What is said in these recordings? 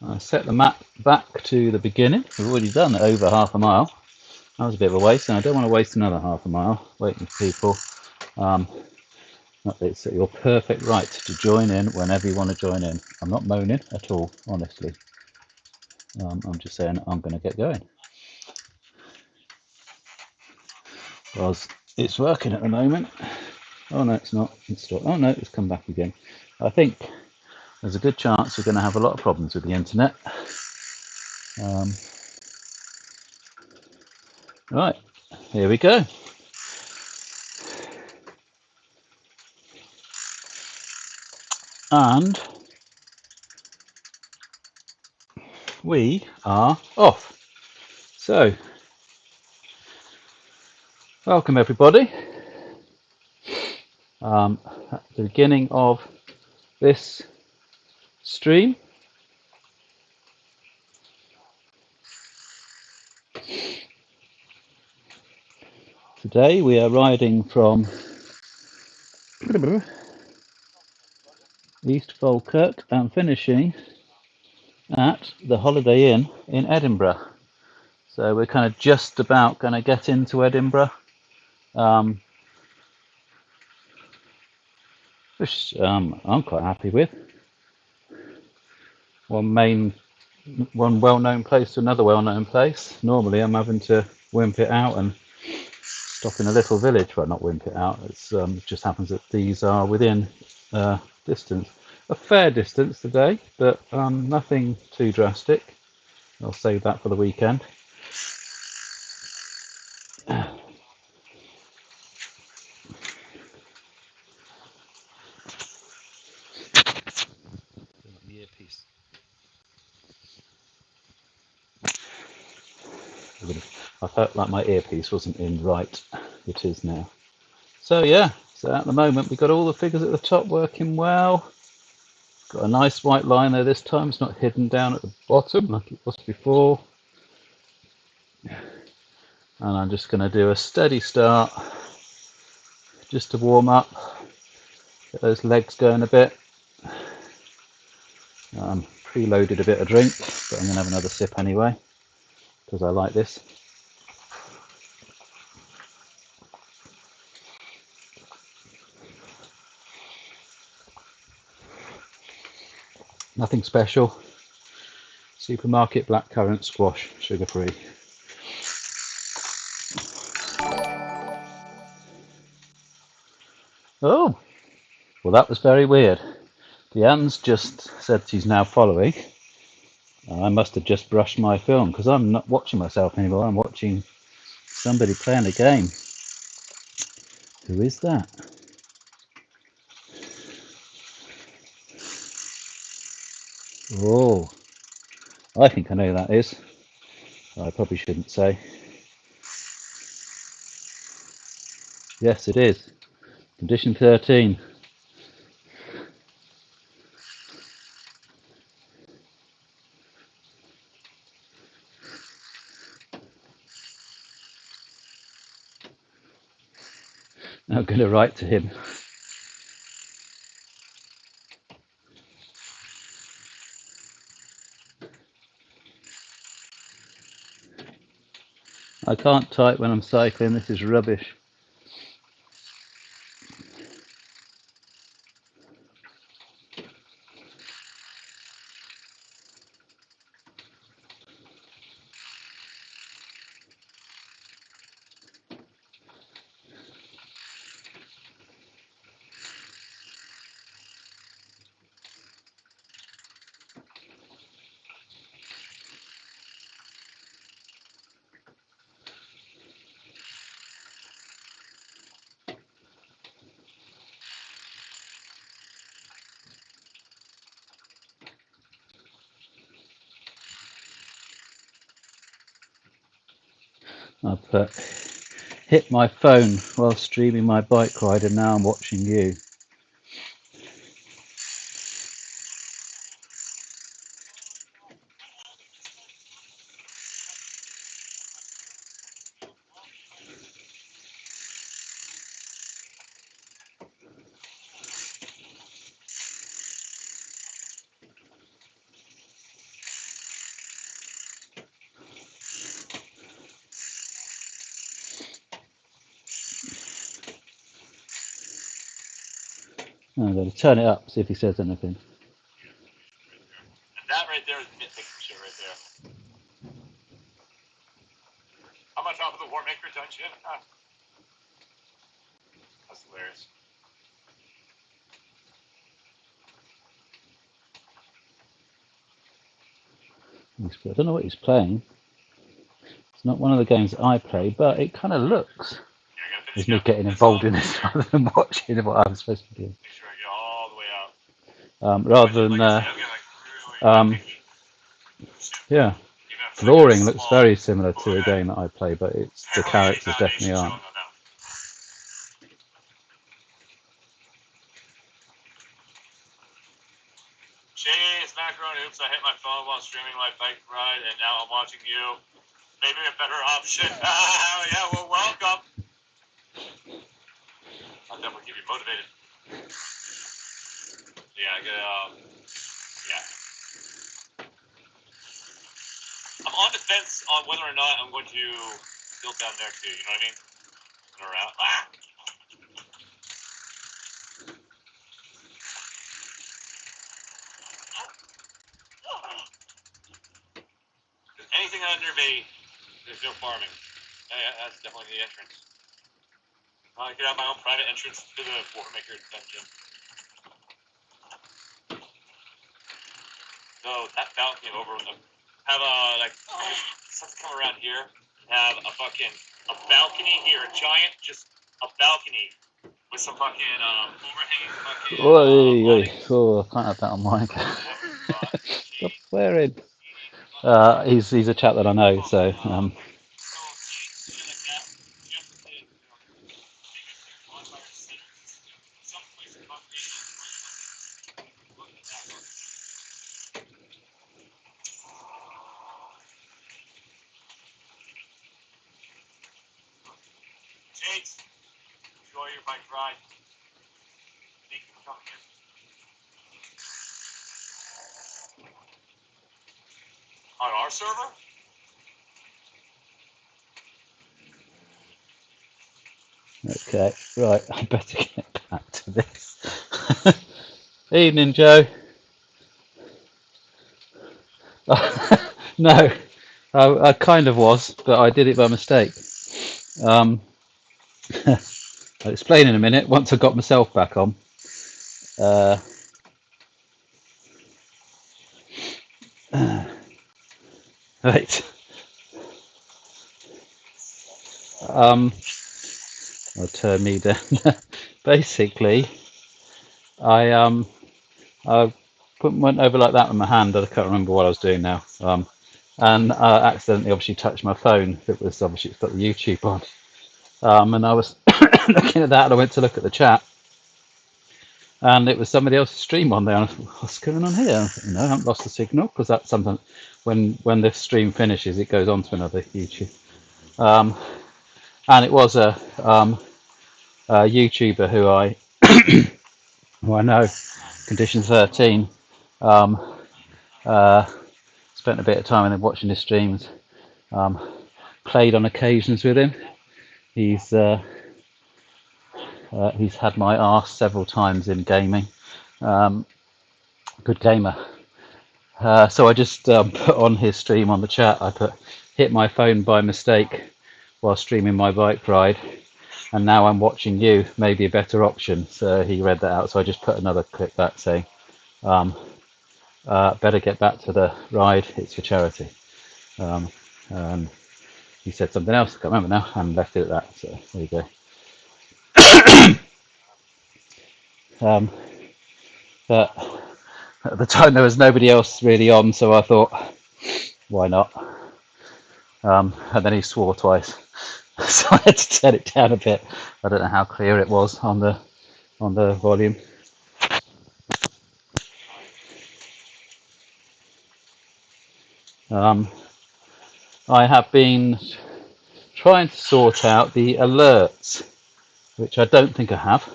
I set the map back to the beginning. We've already done over half a mile. That was a bit of a waste, and I don't want to waste another half a mile waiting for people. It's your perfect right to join in whenever you want to join in. I'm not moaning at all, honestly. I'm just saying I'm going to get going. Because it's working at the moment. Oh no, it's not. It's stopped. Oh no, it's come back again. I think there's a good chance we're going to have a lot of problems with the internet. Right, here we go. And we are off. So, welcome everybody. At the beginning of this stream, today we are riding from East Falkirk and finishing at the Holiday Inn in Edinburgh. So we're kind of just about going to get into Edinburgh, which I'm quite happy with. One well-known place to another well-known place. Normally I'm having to wimp it out and stop in a little village. Well, not wimp it out. It just happens that these are within distance. A fair distance today, but nothing too drastic. I'll save that for the weekend. Earpiece. I felt like my earpiece wasn't in right. It is now. So yeah, so at the moment we've got all the figures at the top working well. Got a nice white line there this time. It's not hidden down at the bottom like it was before. And I'm just going to do a steady start just to warm up, get those legs going a bit. Preloaded a bit of drink, but I'm going to have another sip anyway because I like this. Nothing special. Supermarket blackcurrant squash, sugar free. Oh, well that was very weird. Deanne's just said she's now following. I must have just brushed my film because I'm not watching myself anymore. I'm watching somebody playing a game. Who is that? Oh, I think I know who that is. I probably shouldn't say. Yes, it is. Condition 13. I'm going to write to him. I can't type when I'm cycling. This is rubbish. I've hit my phone while streaming my bike ride and now I'm watching you. I'm going to turn it up, see if he says anything. And that right there is nitpicking shit right there. I'm on top of the War Maker dungeon. That's hilarious. I don't know what he's playing. It's not one of the games that I play, but it kind of looks. It's me getting involved in this rather than watching what I'm supposed to do. Make sure I get all the way out. Rather than, yeah, flooring looks very similar to a game that I play, but it's the characters definitely aren't. Cheers, macaroni. Oops, I hit my phone while streaming my bike ride, and now I'm watching you. Maybe a better option. Yeah, well, welcome. I'll definitely keep you motivated. Yeah, I gotta, yeah. I'm on the fence on whether or not I'm going to build down there too, you know what I mean? And around. Anything under me, there's no farming. That's definitely the entrance. I could have my own private entrance to the War Maker dungeon. So that balcony over, have like something come around here. Have a balcony here, a giant, just a balcony with some fucking overhanging fucking. Oh, I can't have that on mine. Stop swearing. He's a chap that I know, so. James, enjoy your bike ride. Thank you for coming in. On our server? Okay, right, I better get back to this. Evening, Joe. No, I kind of was, but I did it by mistake. I'll explain in a minute once I got myself back on. Right. I'll turn me down. Basically, I went over like that with my hand. I can't remember what I was doing now. And I accidentally obviously touched my phone. It was obviously, it's got the YouTube on. And I was looking at that, and I went to look at the chat, and it was somebody else's stream on there. And I thought, what's going on here? I haven't lost the signal, because that's sometimes when the stream finishes, it goes on to another YouTube. And it was a YouTuber who I know, Condition 13, spent a bit of time with him watching his streams, played on occasions with him. He's had my arse several times in gaming. Good gamer. So I just put on his stream on the chat, I put, hit my phone by mistake while streaming my bike ride, and now I'm watching you, maybe a better option. So he read that out, so I just put another clip back saying, better get back to the ride, it's for charity. He said something else, I can't remember now, and left it at that, so there you go. But at the time there was nobody else really on, so I thought, why not? And then he swore twice, so I had to turn it down a bit. I don't know how clear it was on the volume. I have been trying to sort out the alerts, which I don't think I have.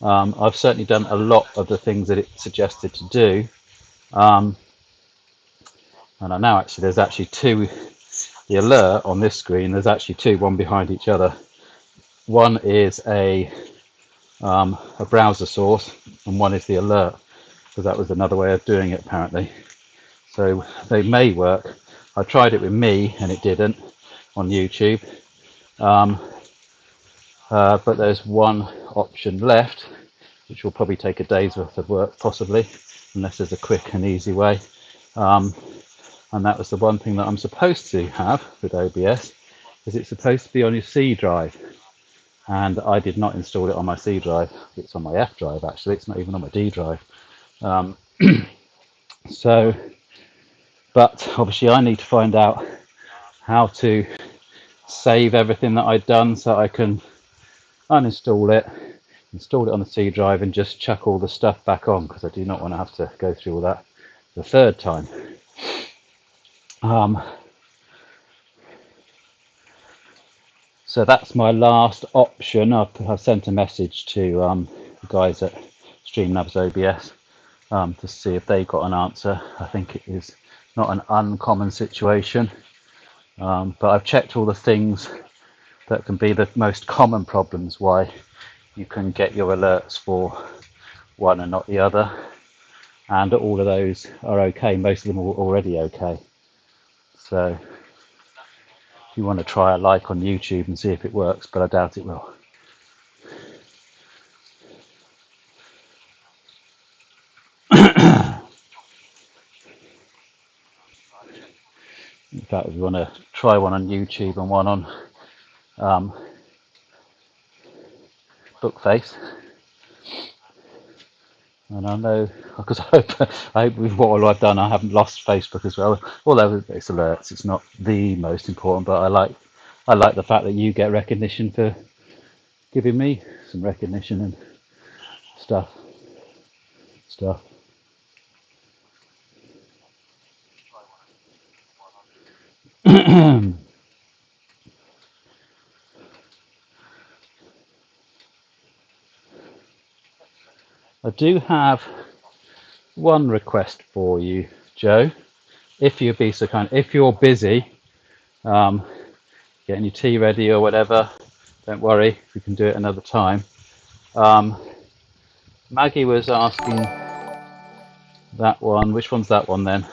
I've certainly done a lot of the things that it suggested to do. And I know actually there's actually two, the alert on this screen, there's actually two, one behind each other. One is a a browser source, and one is the alert, because that was another way of doing it apparently. So they may work. I tried it with me and it didn't on YouTube. But there's one option left, which will probably take a day's worth of work, possibly, unless there's a quick and easy way. And that was the one thing that I'm supposed to have with OBS, is it's supposed to be on your C drive. And I did not install it on my C drive. It's on my F drive, actually. It's not even on my D drive. So, but obviously I need to find out how to save everything that I've done so I can uninstall it, install it on the C drive, and just chuck all the stuff back on, because I do not want to have to go through all that the third time. So that's my last option. I've sent a message to the guys at Streamlabs OBS to see if they got an answer. I think it is not an uncommon situation, but I've checked all the things that can be the most common problems why you can get your alerts for one and not the other, and all of those are okay. Most of them are already okay. So if you want to try a like on YouTube and see if it works, but I doubt it will. In fact, if you want to try one on YouTube and one on Bookface, and I know, because I hope with what I've done I haven't lost Facebook as well, although it's alerts, it's not the most important, but I like the fact that you get recognition for giving me some recognition and stuff. I do have one request for you, Joe. If you'd be so kind, if you're busy getting your tea ready or whatever, don't worry, we can do it another time. Maggie was asking that one. Which one's that one then?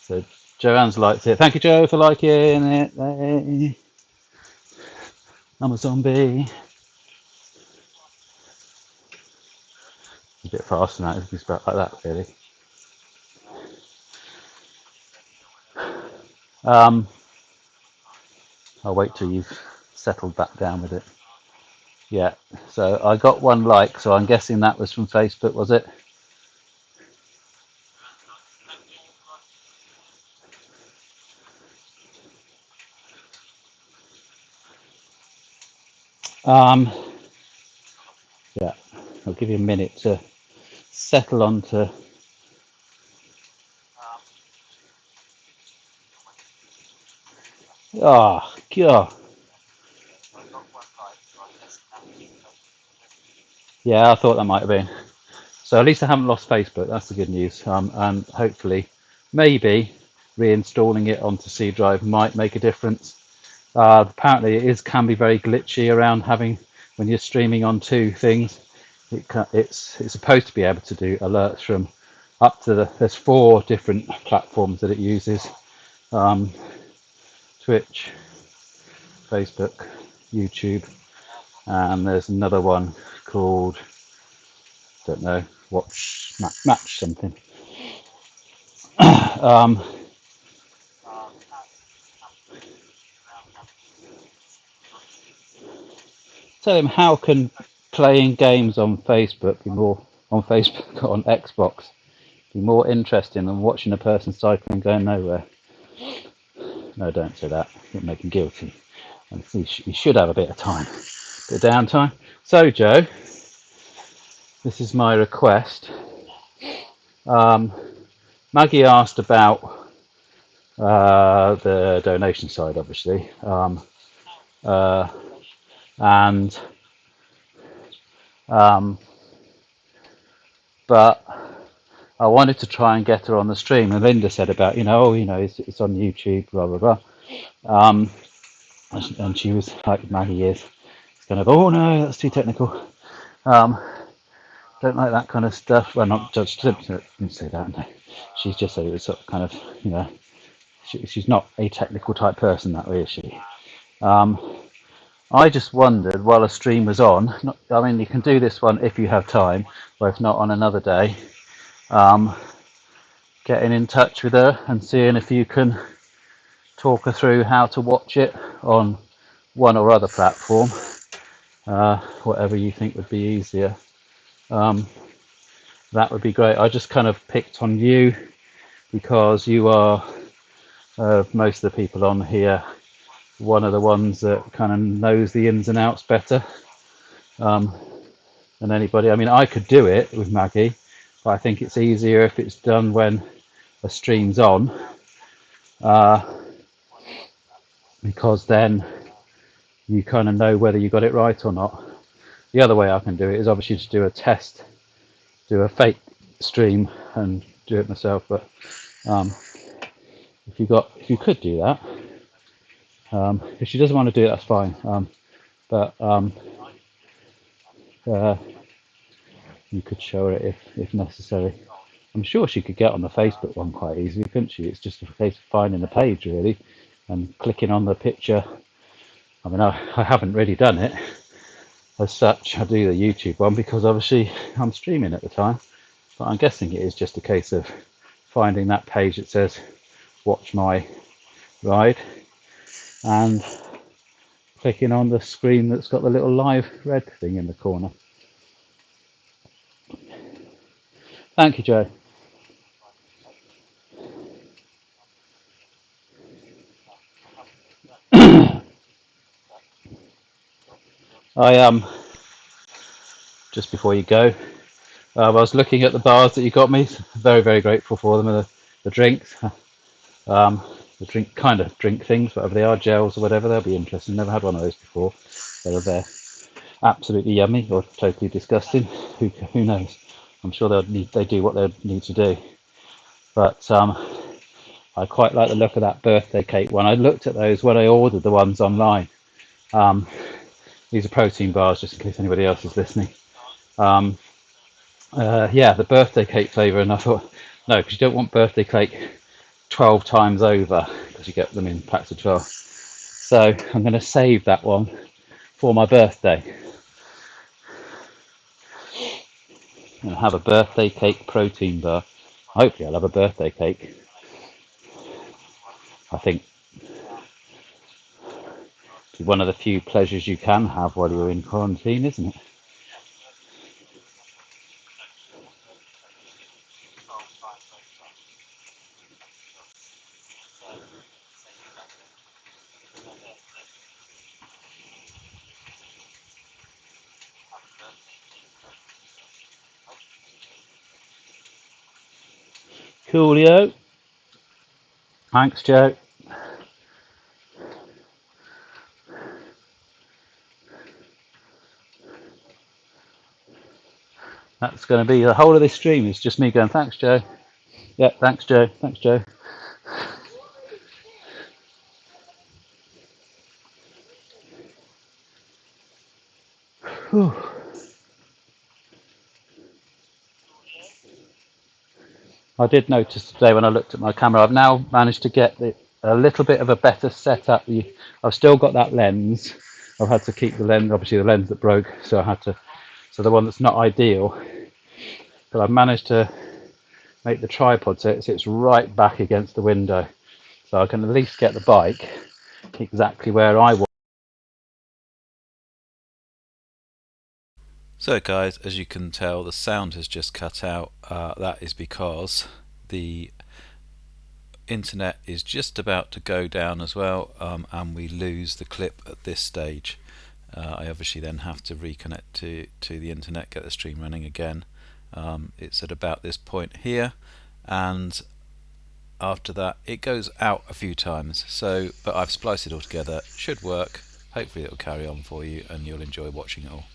So Joanne's liked it. Thank you, Joe, for liking it. Hey. I'm a zombie. A bit faster now. It's about like that, really. I'll wait till you've settled back down with it. Yeah. So I got one like. So I'm guessing that was from Facebook, was it? Yeah. I'll give you a minute to settle onto. Oh, God. Yeah, I thought that might have been. So at least I haven't lost Facebook. That's the good news. And hopefully, maybe reinstalling it onto C drive might make a difference. Apparently, it can be very glitchy around having when you're streaming on two things. It's supposed to be able to do alerts from up to there's 4 different platforms that it uses: Twitch, Facebook, YouTube, and there's another one called, don't know, watch match something. Tell him, how can playing games on Facebook be more on Facebook on Xbox be more interesting than watching a person cycling going nowhere? No, don't say that. It'll make him guilty. And he should have a bit of time, bit of downtime. So, Joe, this is my request. Maggie asked about the donation side, obviously, but I wanted to try and get her on the stream, and Linda said about, it's on YouTube, blah blah blah, and she was like, Maggie is, kind of, oh no, that's too technical. Don't like that kind of stuff. Well, not Judge Simpson didn't say that. No. She's just said it was sort of kind of, you know, she's not a technical type person that way, is she? I just wondered while a stream was on. I mean, you can do this one if you have time, or if not, on another day. Getting in touch with her and seeing if you can talk her through how to watch it on one or other platform, whatever you think would be easier. That would be great. I just kind of picked on you because you are, most of the people on here, one of the ones that kind of knows the ins and outs better than anybody. I mean, I could do it with Maggie, but I think it's easier if it's done when a stream's on, because then you kind of know whether you got it right or not. The other way I can do it is obviously to do a test, do a fake stream and do it myself. But if you could do that, if she doesn't want to do it, that's fine. But you could show her it if necessary. I'm sure she could get on the Facebook one quite easily, couldn't she? It's just a case of finding the page really and clicking on the picture. I mean, I haven't really done it as such. I do the YouTube one because obviously I'm streaming at the time, but I'm guessing it is just a case of finding that page that says watch my ride and clicking on the screen that's got the little live red thing in the corner. Thank you, Joe. I just before you go, I was looking at the bars that you got me. Very, very grateful for them. The drinks, the drink things, whatever they are, gels or whatever. They'll be interesting. Never had one of those before. They're absolutely yummy or totally disgusting. Who knows? I'm sure they do what they need to do. But I quite like the look of that birthday cake one. I looked at those when I ordered the ones online. These are protein bars, just in case anybody else is listening. Yeah, the birthday cake flavour, and I thought, no, because you don't want birthday cake 12 times over, because you get them in packs of 12. So I'm going to save that one for my birthday. And have a birthday cake protein bar. Hopefully I'll have a birthday cake. I think it's one of the few pleasures you can have while you're in quarantine, isn't it? Coolio. Thanks, Joe. That's going to be the whole of this stream. It's just me going, thanks, Joe. Yeah, thanks, Joe. Thanks, Joe. Whew. I did notice today when I looked at my camera, I've now managed to get a little bit of a better setup. I've still got that lens. I've had to keep the lens, obviously the lens that broke, so the one that's not ideal. But I've managed to make the tripod so it sits right back against the window. So I can at least get the bike exactly where I want. So guys, as you can tell, the sound has just cut out. That is because the internet is just about to go down as well, and we lose the clip at this stage. I obviously then have to reconnect to the internet, get the stream running again. It's at about this point here, and after that it goes out a few times. So, but I've spliced it all together. Should work. Hopefully it'll carry on for you and you'll enjoy watching it all.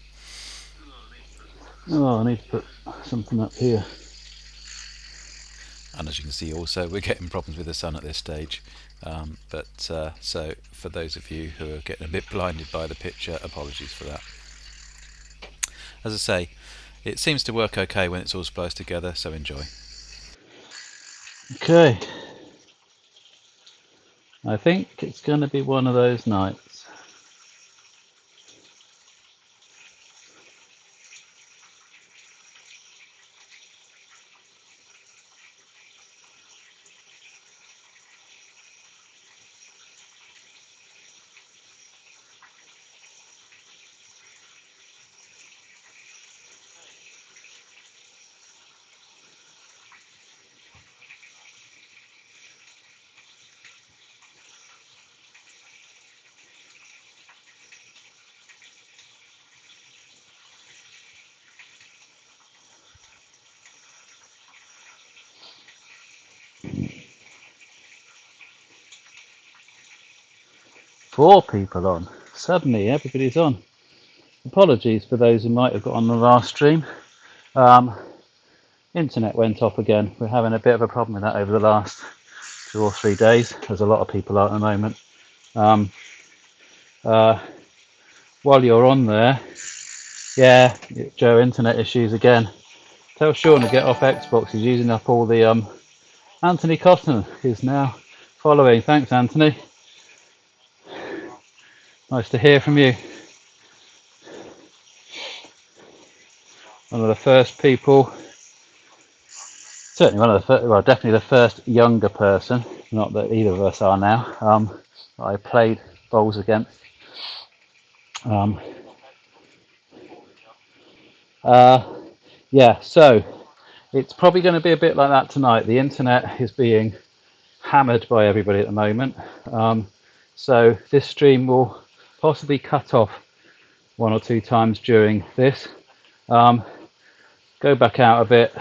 Oh, I need to put something up here. and as you can see also we're getting problems with the sun at this stage, so for those of you who are getting a bit blinded by the picture, apologies for that. As I say, it seems to work okay when it's all spliced together, so enjoy. Okay, I think it's going to be one of those nights. Four people on. Suddenly everybody's on. Apologies for those who might have got on the last stream. Internet went off again. We're having a bit of a problem with that over the last 2 or 3 days. There's a lot of people out at the moment. While you're on there, yeah, Joe, internet issues again. Tell Sean to get off Xbox. He's using up all the Anthony Cotton is now following. Thanks, Anthony. Nice to hear from you. One of the first people, certainly one of the first, well, definitely the first younger person, not that either of us are now, I played bowls against. Yeah, so it's probably going to be a bit like that tonight. The internet is being hammered by everybody at the moment. So this stream will possibly cut off 1 or 2 times during this. Go back out a bit,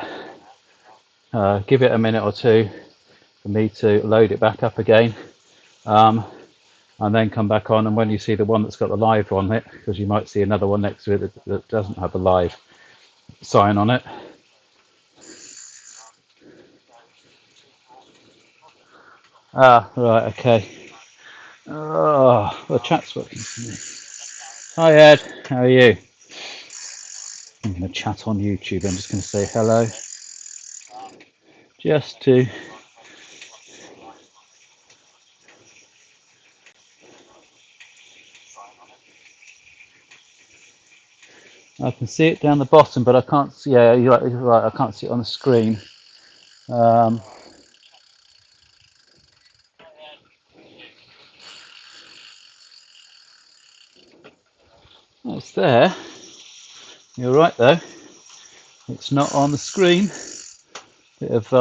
give it a minute or 2 for me to load it back up again, and then come back on. And when you see the one that's got the live on it, because you might see another one next to it that doesn't have the live sign on it. Ah, right, okay. Oh, the chat's working for me. Hi Ed, how are you? I'm going to chat on YouTube. I'm just going to say hello. Just to... I can see it down the bottom, but I can't see... Yeah, you're right, I can't see it on the screen. It's there. You're right though. It's not on the screen. Bit of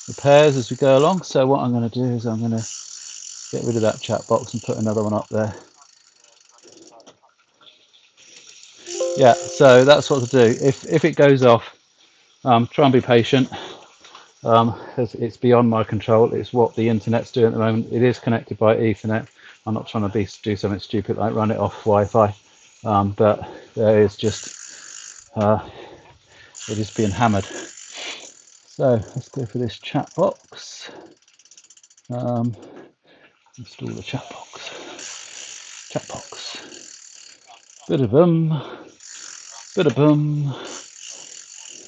repairs as we go along. So what I'm going to do is I'm going to get rid of that chat box and put another one up there. Yeah, so that's what to do. If it goes off, try and be patient. It's beyond my control. It's what the internet's doing at the moment. It is connected by Ethernet. I'm not trying to do something stupid like run it off Wi-Fi, but there is just it is being hammered. So let's go for this chat box. Install the chat box. Chat box. Bit of boom.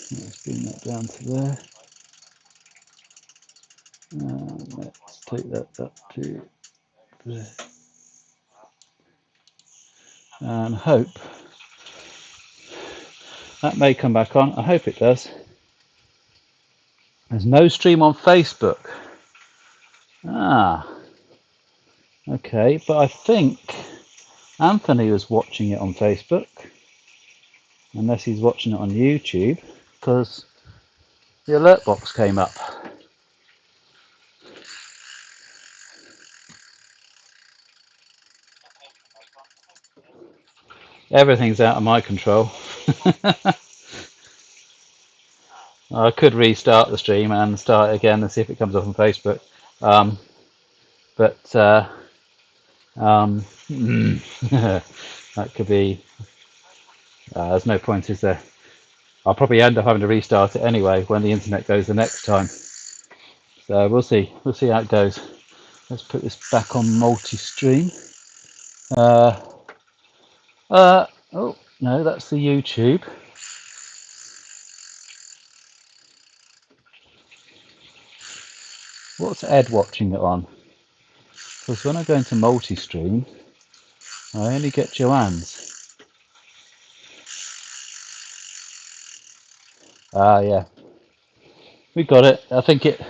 Let's bring that down to there. And let's take that up to there. And hope that may come back on. I hope it does. There's no stream on Facebook. Okay, but I think Anthony was watching it on Facebook, unless he's watching it on YouTube, because the alert box came up. Everything's out of my control. I could restart the stream and start it again and see if it comes up on Facebook, but that could be. There's no point, is there? I'll probably end up having to restart it anyway when the internet goes the next time. So we'll see how it goes. Let's put this back on multi-stream. Oh no, that's the YouTube. What's Ed watching it on? Because when I go into multi-stream, I only get Joanne's. Ah, yeah. We got it. I think it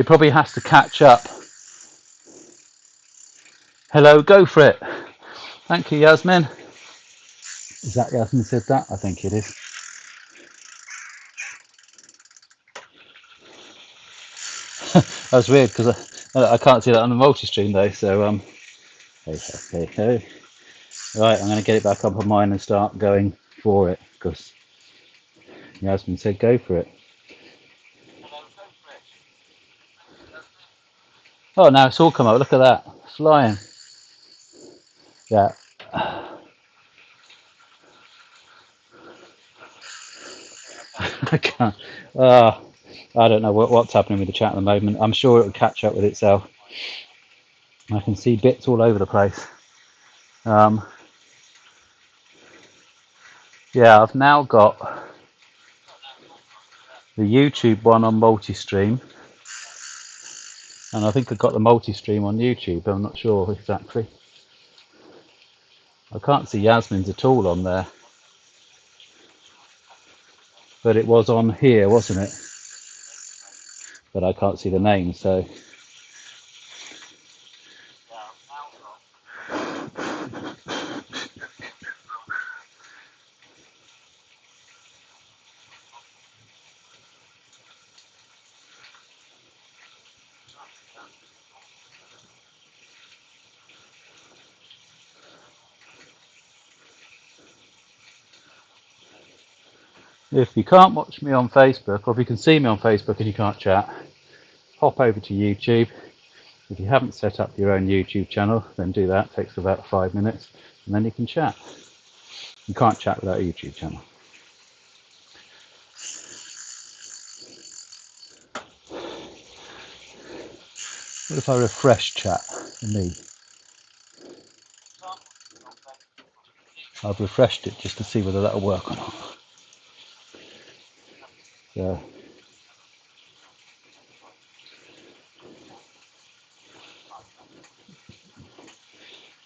probably has to catch up. Hello, go for it. Thank you, Yasmin. Is that Yasmin said that? I think it is. That was weird because I can't see that on the multi-stream though. So hey. Right, I'm going to get it back up on mine and start going for it because Yasmin said go for it. Oh, now it's all come up. Look at that, flying. Yeah. I can't. I don't know what's happening with the chat at the moment. I'm sure it will catch up with itself. I can see bits all over the place. Yeah, I've now got the YouTube one on multi-stream, and I think I've got the multi-stream on YouTube. I'm not sure exactly. I can't see Yasmin's at all on there, but it was on here, wasn't it? But I can't see the name, so. If you can't watch me on Facebook, or if you can see me on Facebook and you can't chat, hop over to YouTube. If you haven't set up your own YouTube channel, then do that. It takes about 5 minutes, and then you can chat. You can't chat without a YouTube channel. What if I refresh chat for me? I've refreshed it just to see whether that'll work or not. Yeah.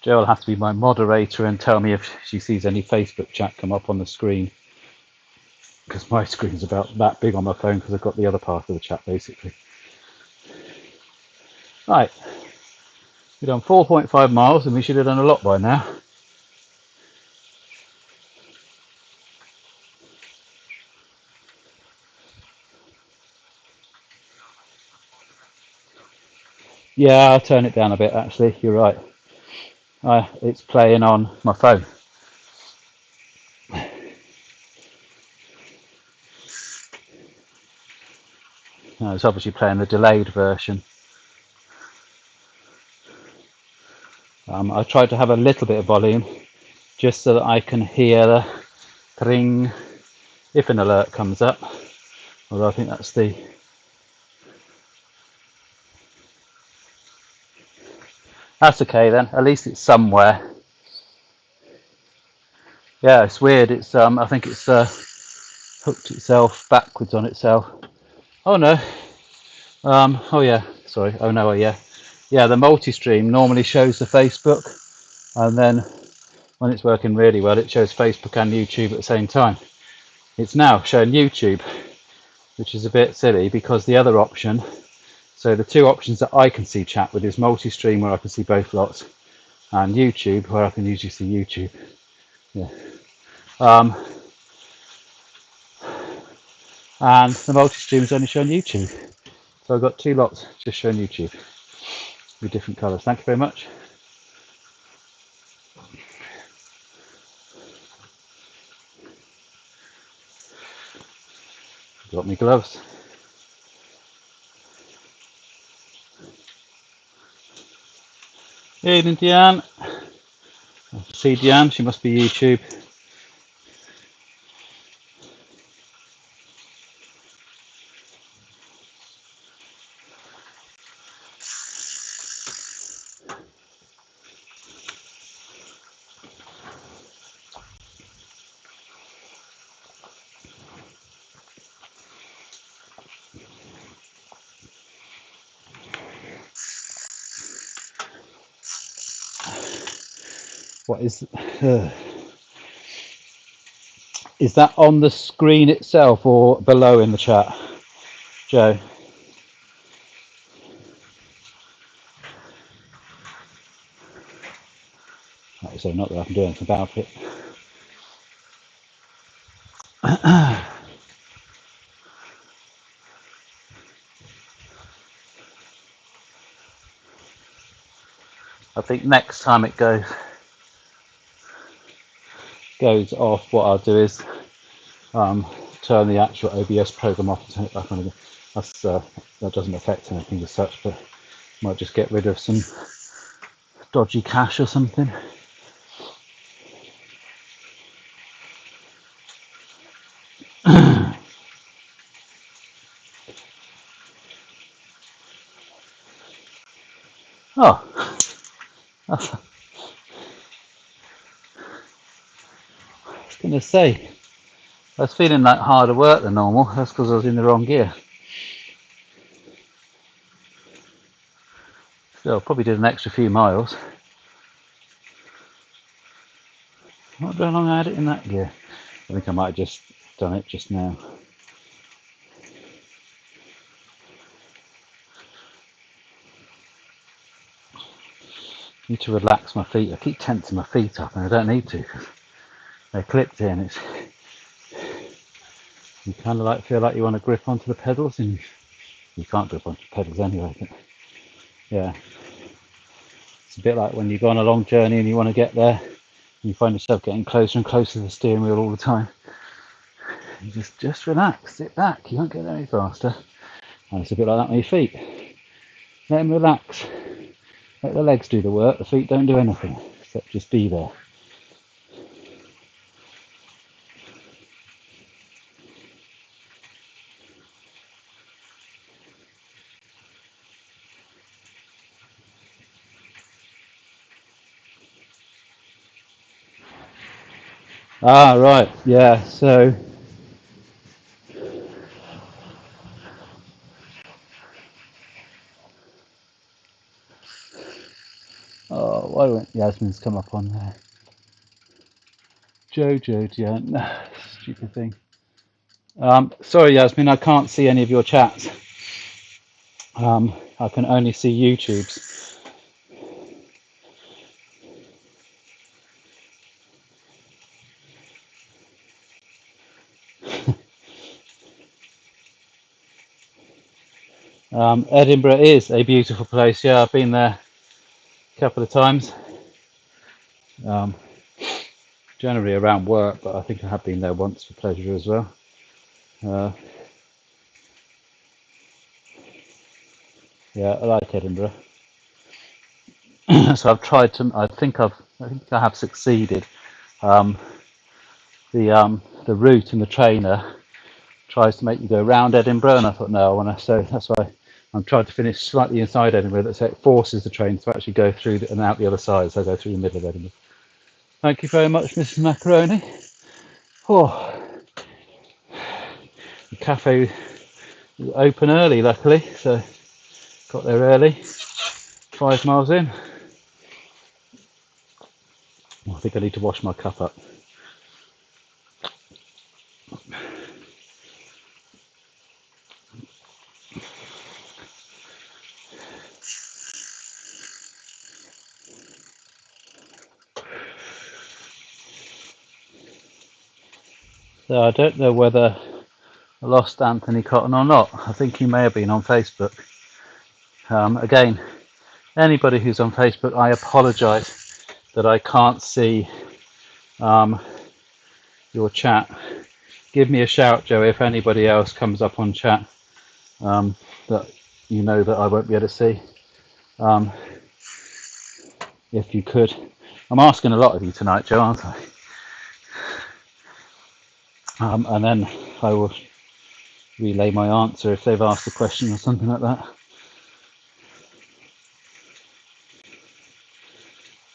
Jo will have to be my moderator and tell me if she sees any Facebook chat come up on the screen, because my screen's about that big on my phone because I've got the other part of the chat basically. Right, we've done 4.5 miles and we should have done a lot by now. Yeah, I'll turn it down a bit actually, you're right. It's playing on my phone. No, it's obviously playing the delayed version. I tried to have a little bit of volume just so that I can hear the ring if an alert comes up, although I think that's the. That's okay then, at least it's somewhere. Yeah, it's weird, it's I think it's hooked itself backwards on itself. Oh no. Oh yeah, sorry, oh no, yeah. Yeah, the multi-stream normally shows the Facebook, and then when it's working really well it shows Facebook and YouTube at the same time. It's now showing YouTube, which is a bit silly because the other option, so the two options that I can see chat with is multi-stream where I can see both lots, and YouTube where I can usually see YouTube. Yeah. And the multi-stream is only showing YouTube. So I've got two lots just showing YouTube with different colours. Thank you very much. Got me gloves. Evening, Deanne. I see Deanne, she must be YouTube. What is that on the screen itself or below in the chat, Joe? Like I say, not that I can do anything about it. I think next time it goes off, what I'll do is turn the actual OBS program off and turn it back on again. That doesn't affect anything as such, but might just get rid of some dodgy cache or something. Oh, I was going to say, I was feeling like harder work than normal. That's because I was in the wrong gear. Still, probably did an extra few miles. I wonder how long I had it in that gear. I think I might have just done it just now. Need to relax my feet. I keep tensing my feet up and I don't need to because they're clipped in. It's, you kind of like feel like you want to grip onto the pedals and you can't grip onto the pedals anyway. But yeah, it's a bit like when you go on a long journey and you want to get there and you find yourself getting closer and closer to the steering wheel all the time. You just relax, sit back, you won't get there any faster. And it's a bit like that on your feet. Let them relax. Let the legs do the work, the feet don't do anything except just be there. Ah, right, yeah, so oh, why won't Yasmin's come up on there? Jojo, yeah, stupid thing. Sorry, Yasmin, I can't see any of your chats. I can only see YouTube's. Edinburgh is a beautiful place. Yeah, I've been there a couple of times. Generally around work, but I think I have been there once for pleasure as well. Yeah, I like Edinburgh. So I've tried to. I think I have succeeded. The route and the trainer tries to make you go round Edinburgh, and I thought no, I want to. So that's why I'm trying to finish slightly inside Edinburgh. So it forces the train to actually go through and out the other side. So I go through the middle of Edinburgh. Thank you very much, Mrs. Macaroni. Oh, the cafe was open early, luckily, so got there early. 5 miles in. I think I need to wash my cup up. So I don't know whether I lost Anthony Cotton or not. I think he may have been on Facebook. Again, anybody who's on Facebook, I apologise that I can't see your chat. Give me a shout, Joe, if anybody else comes up on chat that you know that I won't be able to see. If you could. I'm asking a lot of you tonight, Joe, aren't I? And then I will relay my answer if they've asked a question or something like that.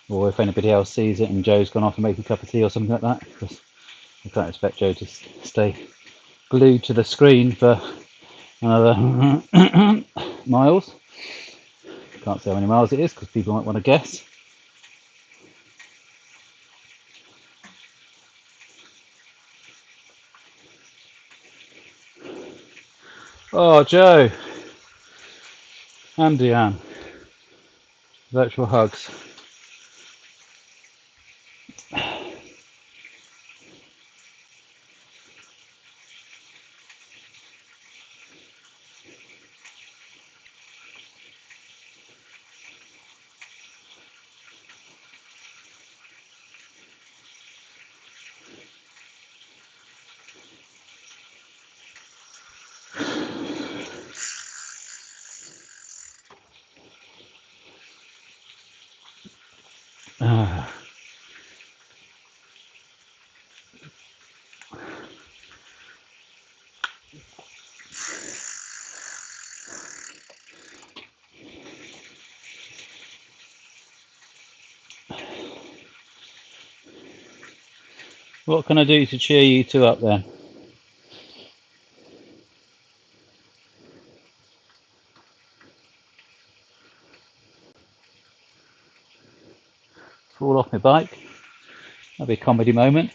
Or if anybody else sees it and Joe's gone off and make a cup of tea or something like that, because I can't expect Joe to stay glued to the screen for another miles. Can't say how many miles it is because people might want to guess. Oh, Joe and Deanne, virtual hugs. Ah. What can I do to cheer you two up then? Fall off my bike. That'll be a comedy moment.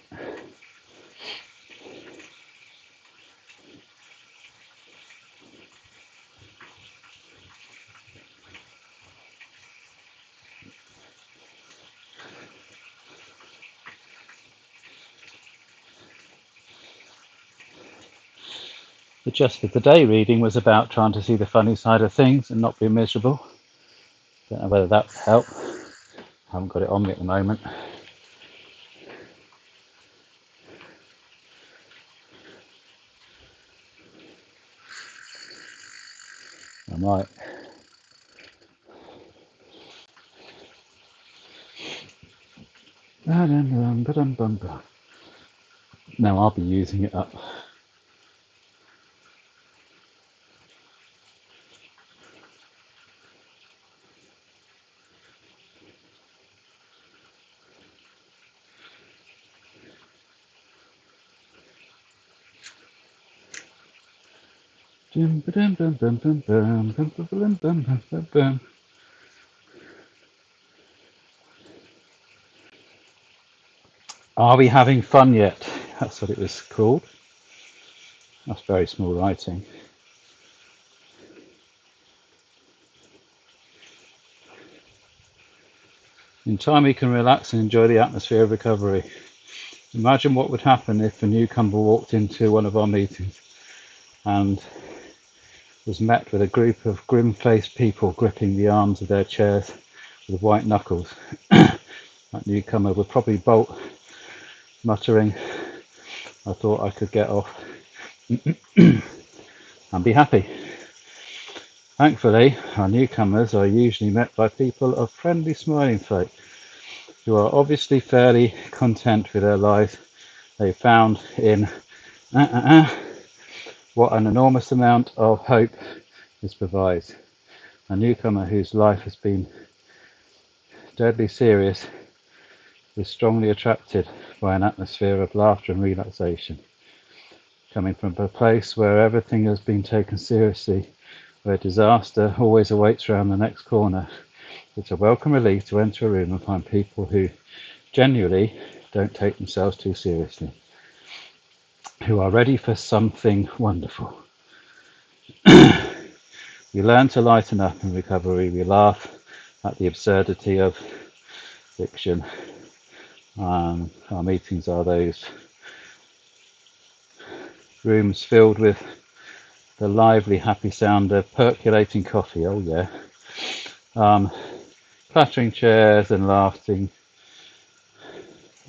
The Just for Today reading was about trying to see the funny side of things and not be miserable. Don't know whether that would help. I haven't got it on me at the moment. I might. No, I'll be using it up. Are we having fun yet? That's what it was called. That's very small writing. In time we can relax and enjoy the atmosphere of recovery. Imagine what would happen if a newcomer walked into one of our meetings and was met with a group of grim-faced people gripping the arms of their chairs with white knuckles. That newcomer would probably bolt, muttering, "I thought I could get off," and be happy. Thankfully, our newcomers are usually met by people of friendly, smiling folk who are obviously fairly content with their lives they found in what an enormous amount of hope this provides. A newcomer whose life has been deadly serious is strongly attracted by an atmosphere of laughter and relaxation. Coming from a place where everything has been taken seriously, where disaster always awaits around the next corner, it's a welcome relief to enter a room and find people who genuinely don't take themselves too seriously, who are ready for something wonderful. We learn to lighten up in recovery. We laugh at the absurdity of fiction. Our meetings are those rooms filled with the lively, happy sound of percolating coffee. Oh yeah. Clattering chairs and laughing.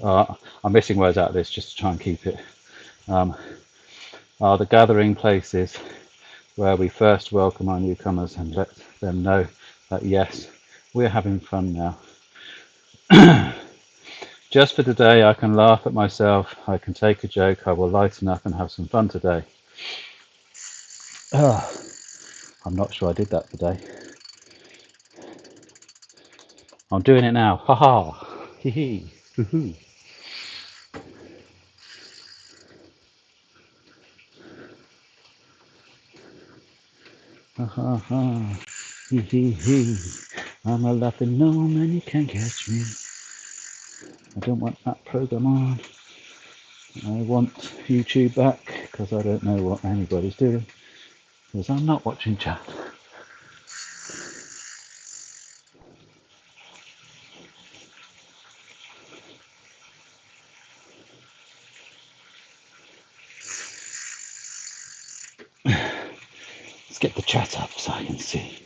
I'm missing words out of this just to try and keep it. Are the gathering places where we first welcome our newcomers and let them know that yes, we're having fun now. Just for today, I can laugh at myself, I can take a joke, I will lighten up and have some fun today. I'm not sure I did that today. I'm doing it now. Ha ha. Hee hee. Hoo hoo. Ha ha ha. Hee hee hee. I'm a laughing gnome and you can't catch me. I don't want that program on. I want YouTube back because I don't know what anybody's doing. because I'm not watching chat. Let's get the chat up so I can see.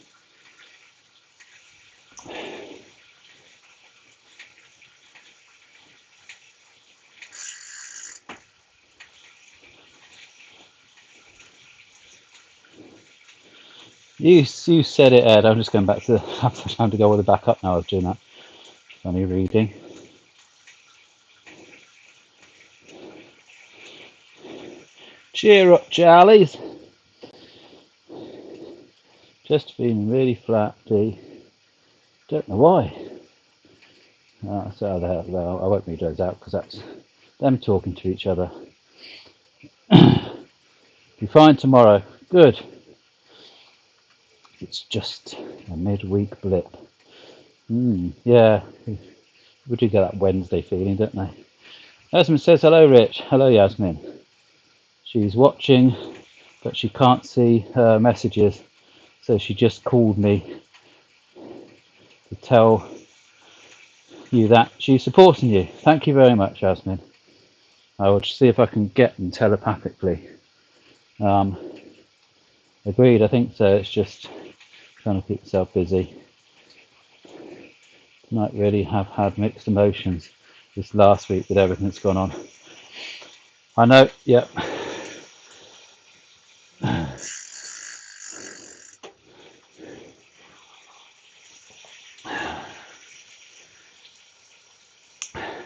You said it, Ed. I'm just going back to the. I have time to go all the way back up now. I was doing that funny reading. Cheer up, Charlies. Just feeling really flat, D. Don't know why. So I won't read those out because that's them talking to each other. Be fine tomorrow. Good. It's just a midweek blip. Yeah, we do get that Wednesday feeling, don't they? Yasmin says, hello, Rich. Hello, Yasmin. She's watching, but she can't see her messages, so she just called me to tell you that she's supporting you. Thank you very much, Yasmin. I will see if I can get them telepathically. Agreed, I think so. It's just trying to keep yourself busy. Might really have had mixed emotions this last week with everything that's gone on. I know, yep.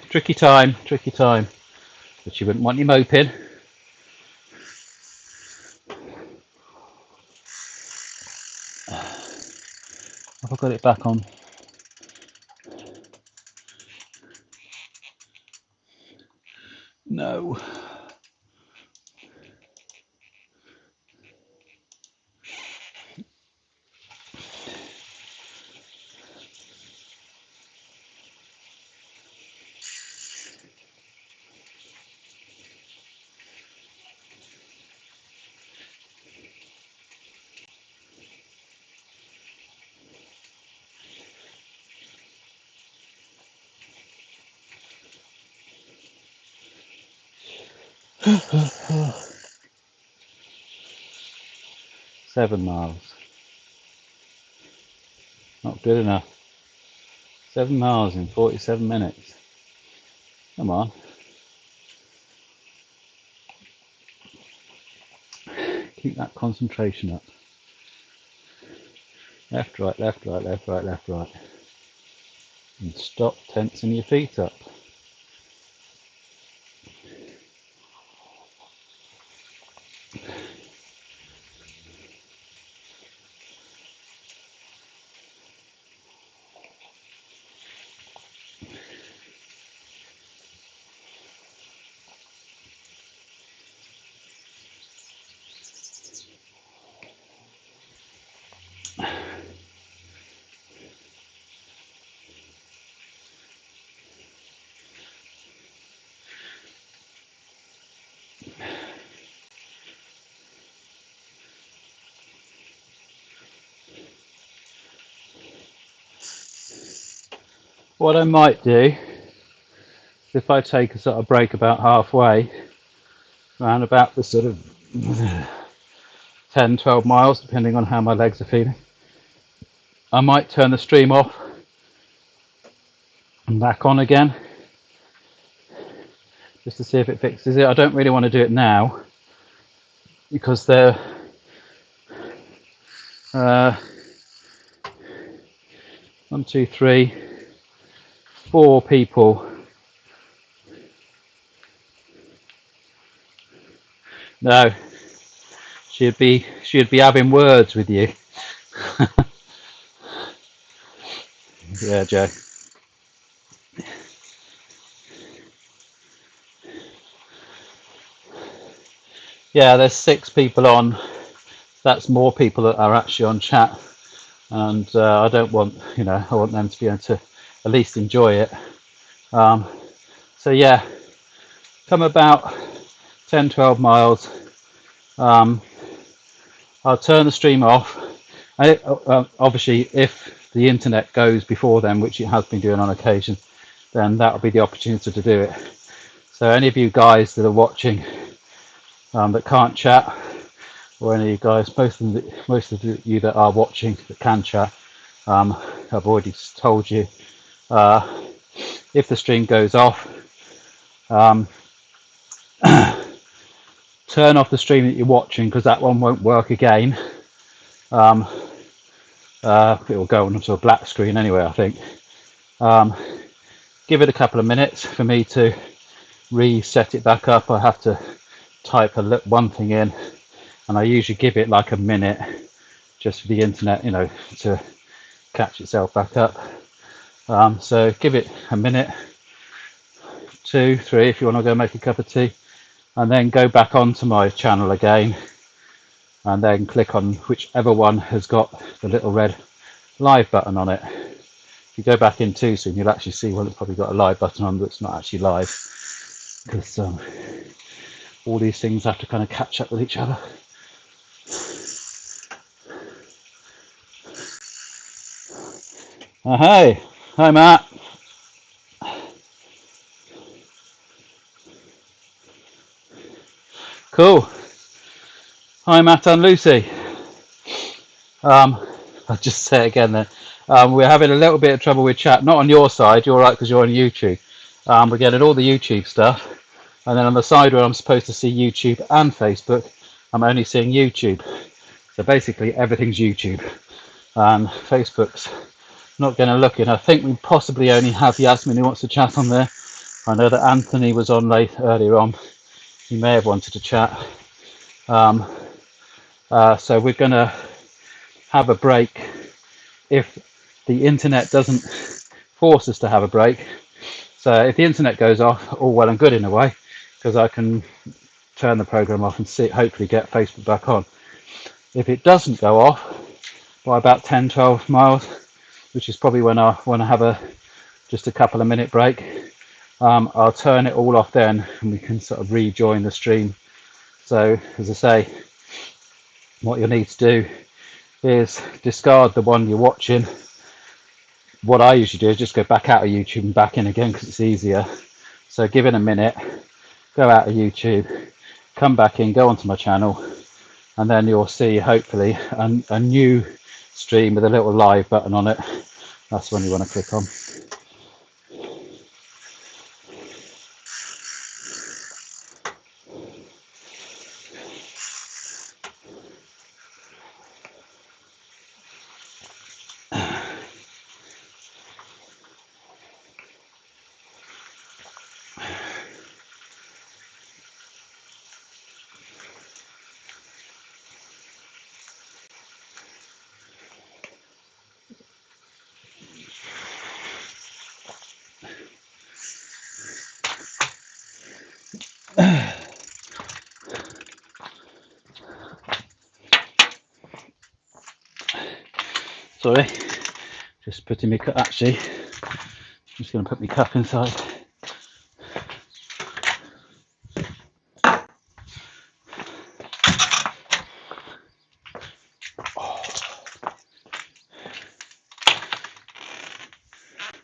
Tricky time, but you wouldn't want you moping. Have I got it back on? No. Seven miles. Not good enough. 7 miles in 47 minutes. Come on. Keep that concentration up. Left, right, left, right, left, right, left, right. And stop tensing your feet up. What I might do is if I take a sort of break about halfway, around about the sort of 10, 12 miles, depending on how my legs are feeling, I might turn the stream off and back on again, just to see if it fixes it. I don't really want to do it now, because they're 1, 2, 3, 4 people. No, she'd be having words with you. Yeah, Joe. Yeah, there's 6 people on. That's more people that are actually on chat, and I don't want, I want them to be able to at least enjoy it. So yeah, come about 10, 12 miles. I'll turn the stream off. Obviously, if the internet goes before then, which it has been doing on occasion, then that'll be the opportunity to do it. So any of you guys that are watching that can't chat, or any of you guys, most of you that are watching that can chat, I've already told you, if the stream goes off, turn off the stream that you're watching, because that one won't work again. It will go onto a black screen anyway, I think. Give it a couple of minutes for me to reset it back up. I have to type one thing in, and I usually give it like a minute just for the internet, to catch itself back up. So give it a minute, 2, 3 if you want to go make a cup of tea, and then go back onto my channel again, and then click on whichever one has got the little red live button on it. If you go back in too soon, you'll actually see, well, it's probably got a live button on, but it's not actually live, because all these things have to kind of catch up with each other. Oh, hey, hi Matt. Cool. Hi Matt and Lucy. I'll just say it again then. We're having a little bit of trouble with chat, not on your side, you're right because you're on YouTube. We're getting all the YouTube stuff, and then on the side where I'm supposed to see YouTube and Facebook, I'm only seeing YouTube. So basically everything's YouTube, and Facebook's not going to look in. I think we possibly only have Yasmin who wants to chat on there. I know that Anthony was on earlier on. He may have wanted to chat. So we're going to have a break if the internet doesn't force us to have a break. So if the internet goes off, all well and good in a way, because I can turn the program off and hopefully get Facebook back on. If it doesn't go off by about 10-12 miles, which is probably when I want to have just a couple of minute break, I'll turn it all off then, and we can sort of rejoin the stream. So as I say, what you'll need to do is discard the one you're watching. What I usually do is just go back out of YouTube and back in again, because it's easier. So give it a minute, go out of YouTube, come back in, go onto my channel, and then you'll see hopefully a new stream with a little live button on it. That's the one you want to click on. Sorry, just putting my cup. Actually, I'm just going to put my cup inside.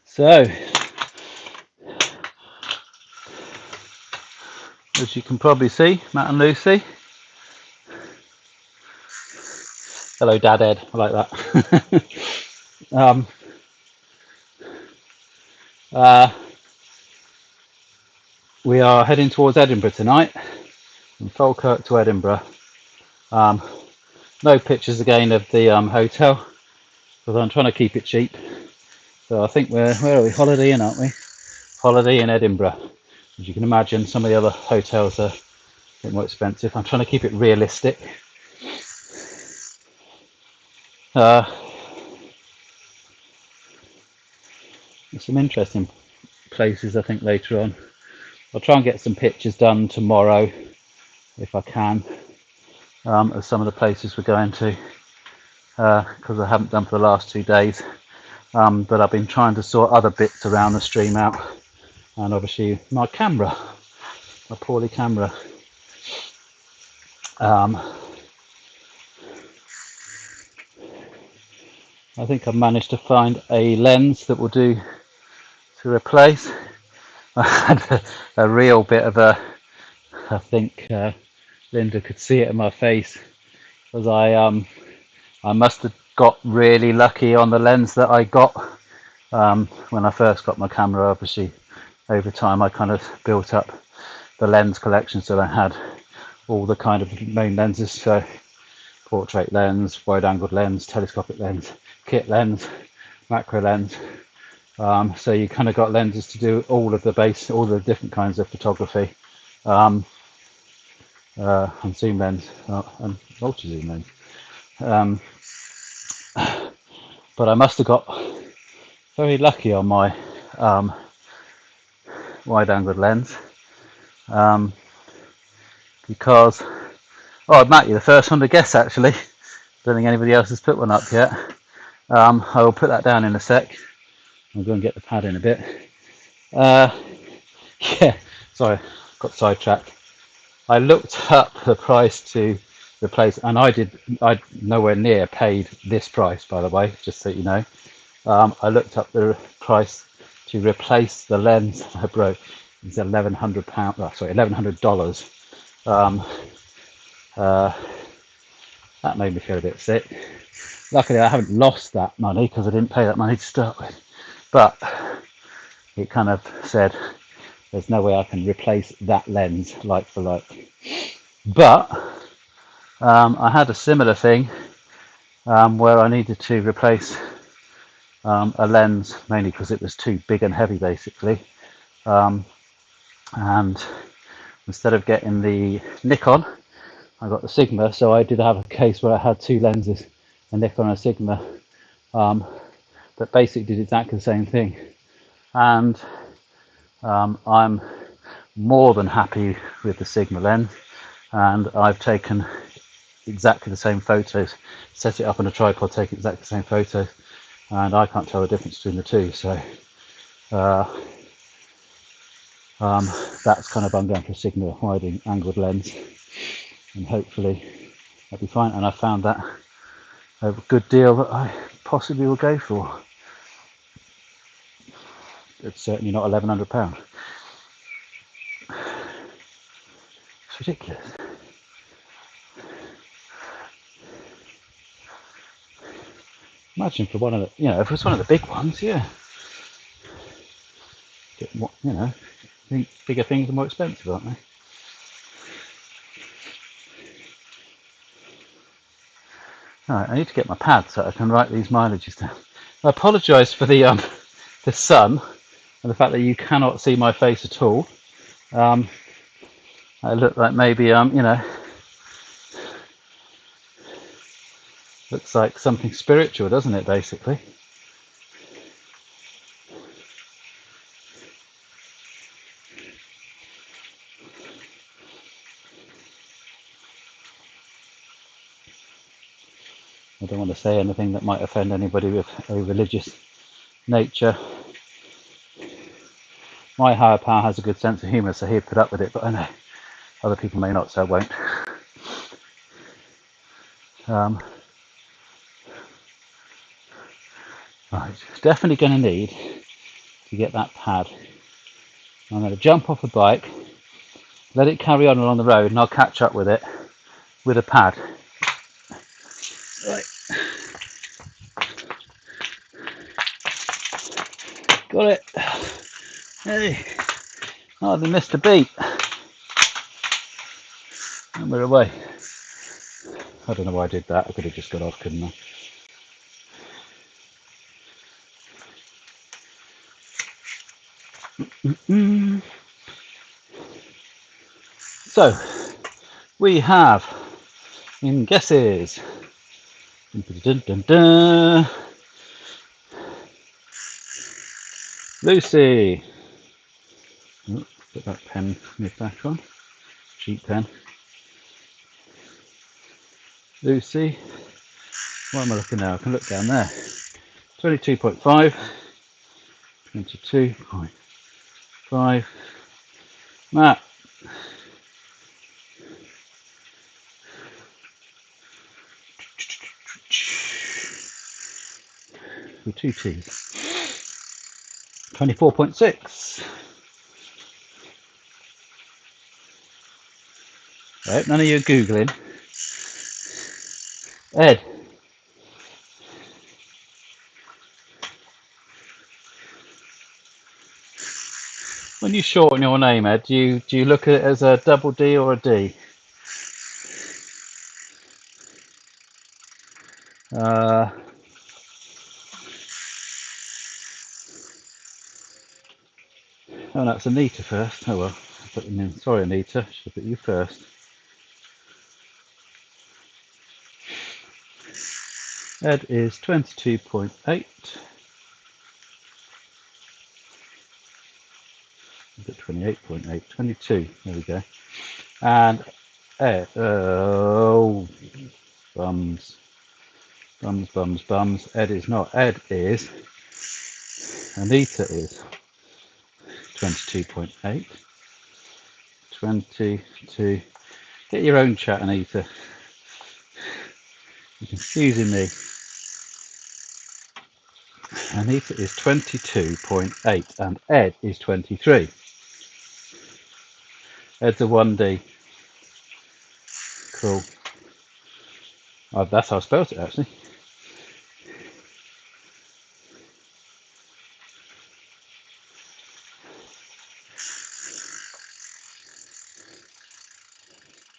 So, as you can probably see, Matt and Lucy. Hello, Dad Ed. I like that. We are heading towards Edinburgh tonight, from Falkirk to Edinburgh. No pictures again of the hotel, because I'm trying to keep it cheap. So I think where are we? Holiday Inn, aren't we? Holiday in Edinburgh. As you can imagine, some of the other hotels are a bit more expensive. I'm trying to keep it realistic. There's some interesting places I think later on. I'll try and get some pictures done tomorrow if I can, of some of the places we're going to, because I haven't done for the last 2 days. But I've been trying to sort other bits around the stream out, and obviously my camera, my poorly camera. I think I've managed to find a lens that will do to replace. I had a real bit of a, I think Linda could see it in my face, because I must have got really lucky on the lens that I got when I first got my camera. Obviously over time I kind of built up the lens collection, so I had all the kind of main lenses, so portrait lens, wide angled lens, telescopic lens, kit lens, macro lens. So you kind of got lenses to do all of the different kinds of photography, and zoom lens and multi zoom lens. But I must have got very lucky on my wide angled lens, because Matt, you're the first one to guess actually. Don't think anybody else has put one up yet. I will put that down in a sec. I'll go and get the pad in a bit. Yeah, sorry, got sidetracked. I looked up the price to replace, and I nowhere near paid this price, by the way, just so you know. I looked up the price to replace the lens I broke. It's £1,100. Oh, sorry, $1,100. That made me feel a bit sick. Luckily, I haven't lost that money because I didn't pay that money to start with. But it kind of said there's no way I can replace that lens like for like. But I had a similar thing where I needed to replace a lens, mainly because it was too big and heavy basically, and instead of getting the Nikon, I got the Sigma. So I did have a case where I had two lenses, a Nikon and a Sigma, that basically did exactly the same thing, and I'm more than happy with the Sigma lens, and I've taken exactly the same photos, set it up on a tripod, take exactly the same photos, and I can't tell the difference between the two. So that's kind of, I'm going for a Sigma wide angled lens, and hopefully that'll be fine. And I found that a good deal that I possibly will go for. It's certainly not £1,100. It's ridiculous. Imagine for one of the, if it's one of the big ones, yeah. Get more, I think bigger things are more expensive, aren't they? Alright, I need to get my pad so I can write these mileages down. I apologise for the sun and the fact that you cannot see my face at all. I look like maybe looks like something spiritual, doesn't it, basically? I don't want to say anything that might offend anybody with a religious nature. My higher power has a good sense of humour, so he'd put up with it, but I know other people may not, so I won't. Right, definitely going to need to get that pad. I'm going to jump off the bike, let it carry on along the road, and I'll catch up with it with a pad. Right. Got it. Hey, hardly missed a beat. And we're away. I don't know why I did that. I could have just got off, couldn't I? So, we have in guesses. Dun, dun, dun. Lucy. Oh, put that pen back on. Cheap pen. Lucy. What am I looking now? I can look down there. 22.5. 22.5. Matt. with 2 T's. 24.6. Right, none of you are Googling. Ed. When you shorten your name, Ed, do you look at it as a double D or a D? Oh, that's Anita first. Oh well, I'll put them in. Sorry, Anita, should put you first. Ed is 22.8. 28.8, 22. There we go. And Ed, oh, bums. Ed is not. Ed is. Anita is 22.8. 22. Get your own chat, Anita. You're confusing me. Anita is 22.8 and Ed is 23. Ed's a 1D. Cool. Oh, that's how I spelled it actually.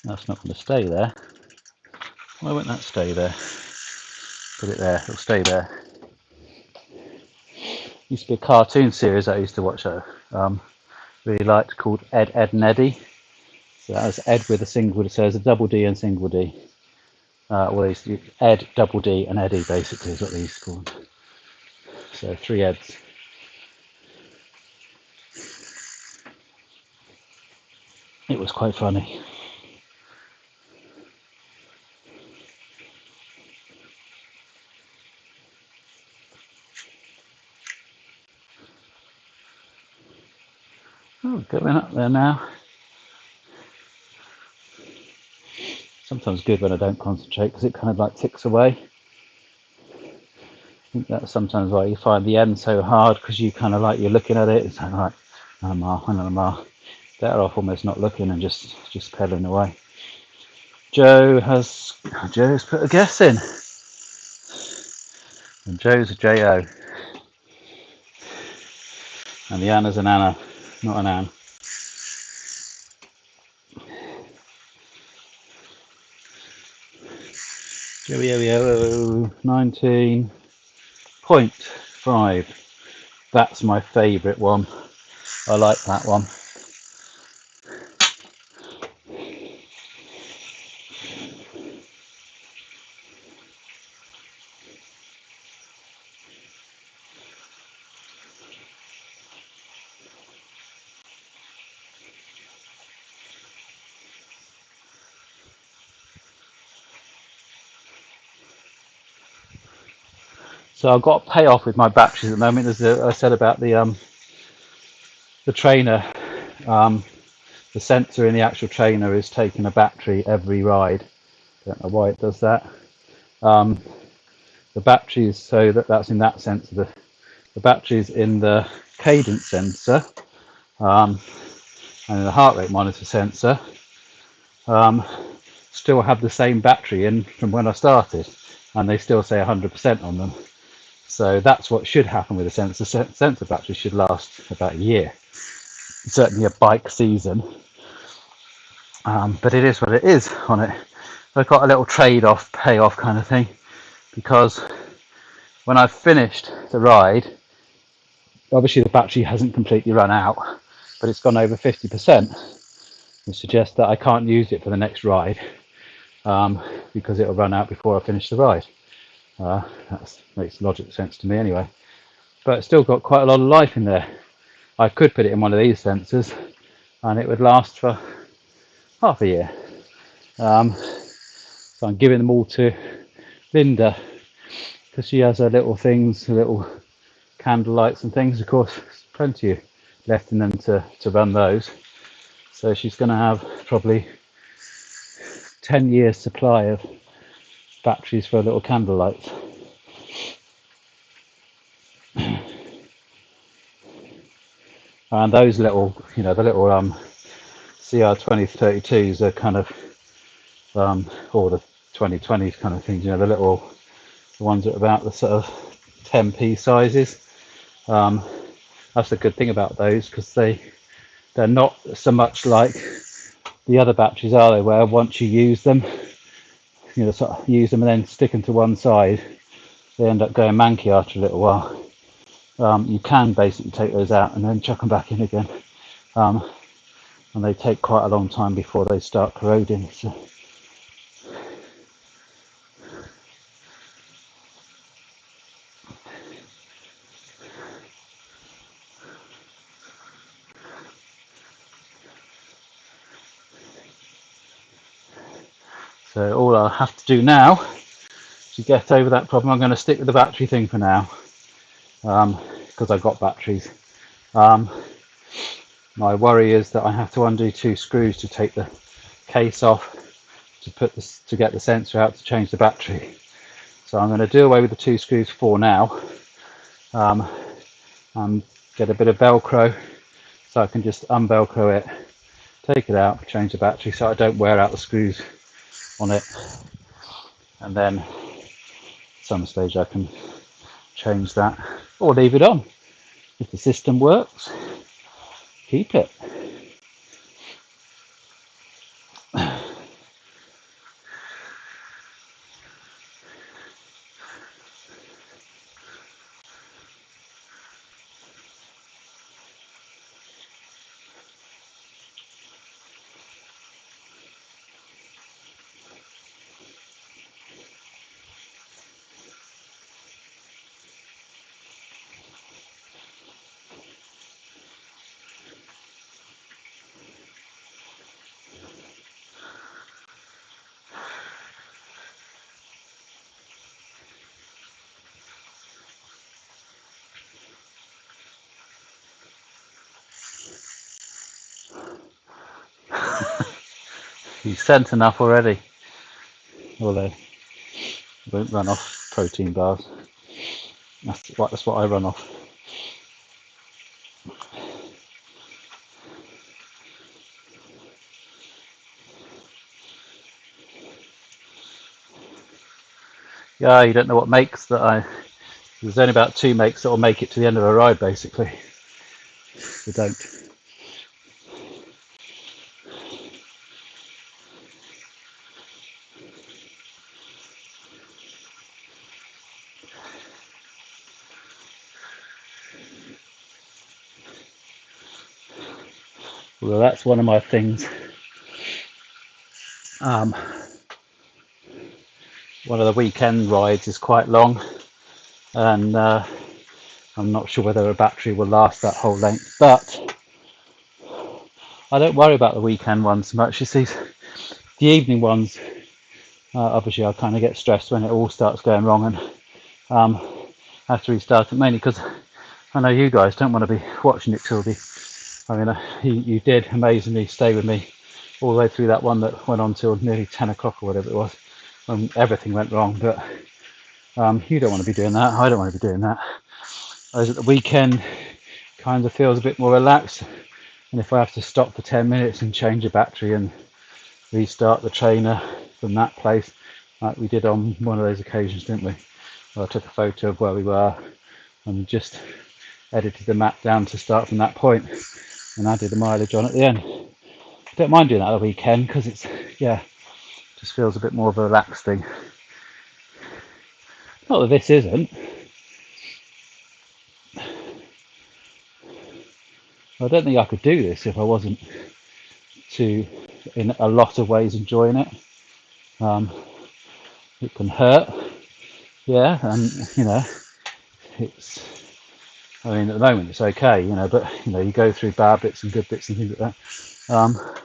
That's not going to stay there. Why won't that stay there? Put it there, it'll stay there. Used to be a cartoon series I used to watch that really liked called Ed, Edd and Eddy. So that was Ed with a single, so there's a double D and single D. Well, Ed, double D and Eddy basically is what they used to call them. So 3 Eds. It was quite funny. Oh, going up there now. Sometimes good when I don't concentrate because it kind of like ticks away. I think that's sometimes why you find the end so hard because you kind of like you're looking at it. It's kind of like another mile. Better off almost not looking and just pedaling away. Joe's put a guess in, and Joe's a J-O, and the Anna's an Anna, not an Ann. Joey 19.5. That's my favourite one. I like that one. So I've got a payoff with my batteries at the moment. As I said about the trainer, the sensor in the actual trainer is taking a battery every ride. Don't know why it does that. The batteries, so that's in that sensor. The batteries in the cadence sensor and in the heart rate monitor sensor still have the same battery in from when I started, and they still say 100% on them. So that's what should happen with a sensor. Sensor battery should last about a year, certainly a bike season. But it is what it is on it. I've got a little trade-off, payoff kind of thing, because when I've finished the ride, obviously the battery hasn't completely run out, but it's gone over 50%, which suggests that I can't use it for the next ride because it'll run out before I finish the ride. That makes logical sense to me anyway. But it's still got quite a lot of life in there. I could put it in one of these sensors and it would last for half a year. So I'm giving them all to Linda because she has her little things, her little candle lights and things. Of course, there's plenty left in them to run those. So she's going to have probably 10 years supply of batteries for a little candle lights. And those little, the little CR2032s are kind of, or the 2020s kind of things, the ones that are about the sort of 10p sizes. That's the good thing about those, because they're not so much like the other batteries, are they, where once you use them, sort of use them and then stick them to one side, they end up going manky after a little while. You can basically take those out and then chuck them back in again, and they take quite a long time before they start corroding. So all I'll have to do now to get over that problem, I'm going to stick with the battery thing for now, because I've got batteries. My worry is that I have to undo 2 screws to take the case off, to get the sensor out to change the battery. So I'm going to do away with the 2 screws for now, and get a bit of Velcro so I can just unvelcro it, take it out, change the battery so I don't wear out the screws on it, and then at some stage I can change that or leave it on. If the system works, keep it. You sent enough already, although I won't run off protein bars. That's what I run off. Yeah, you don't know what makes that there's only about 2 makes that will make it to the end of a ride, basically. They don't. Well, that's one of my things. One of the weekend rides is quite long, and I'm not sure whether a battery will last that whole length, but I don't worry about the weekend ones so much. You see, the evening ones, obviously I kind of get stressed when it all starts going wrong and have to restart it, mainly because I know you guys don't want to be watching it till you did amazingly stay with me all the way through that one that went on till nearly 10 o'clock or whatever it was, when everything went wrong. But you don't want to be doing that. I don't want to be doing that. Whereas at the weekend, kind of feels a bit more relaxed. And if I have to stop for 10 minutes and change a battery and restart the trainer from that place, like we did on one of those occasions, didn't we? Where I took a photo of where we were and just edited the map down to start from that point and added the mileage on at the end. I don't mind doing that at the weekend because it's, just feels a bit more of a relaxed thing. Not that this isn't. I don't think I could do this if I wasn't in a lot of ways enjoying it. It can hurt, and it's. I mean, at the moment it's okay, but you go through bad bits and good bits and things like that.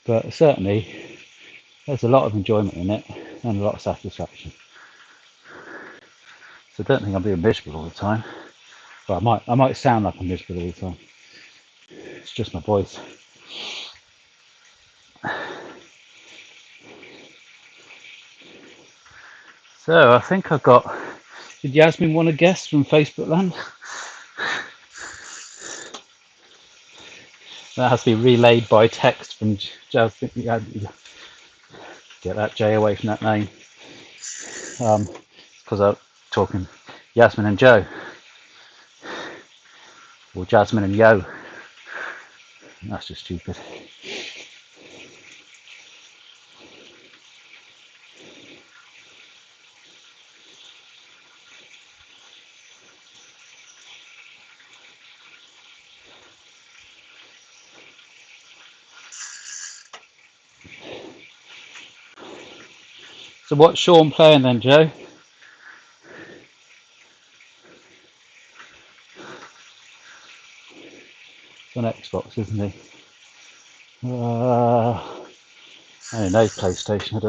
But certainly, there's a lot of enjoyment in it and a lot of satisfaction. So I don't think I'm being miserable all the time. Well, I might sound like I'm miserable all the time. It's just my voice. So I think I've got. Did Yasmin want to guess from Facebook land? That has to be relayed by text from Jasmine. Get that J away from that name. Because I'm talking Yasmin and Joe. Or Jasmine and Yo. That's just stupid. So what's Sean playing then, Joe? It's on Xbox, isn't he? I don't know, PlayStation. I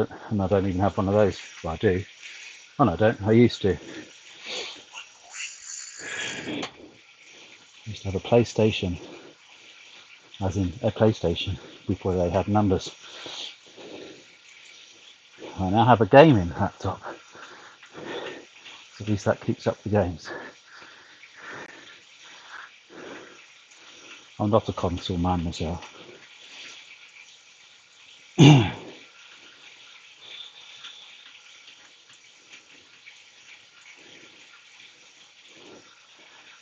don't even have one of those. Well, I do. Oh, no, I don't. I used to. I used to have a PlayStation, as in a PlayStation, before they had numbers. I now have a gaming laptop. So at least that keeps up the games. I'm not a console man myself. I'm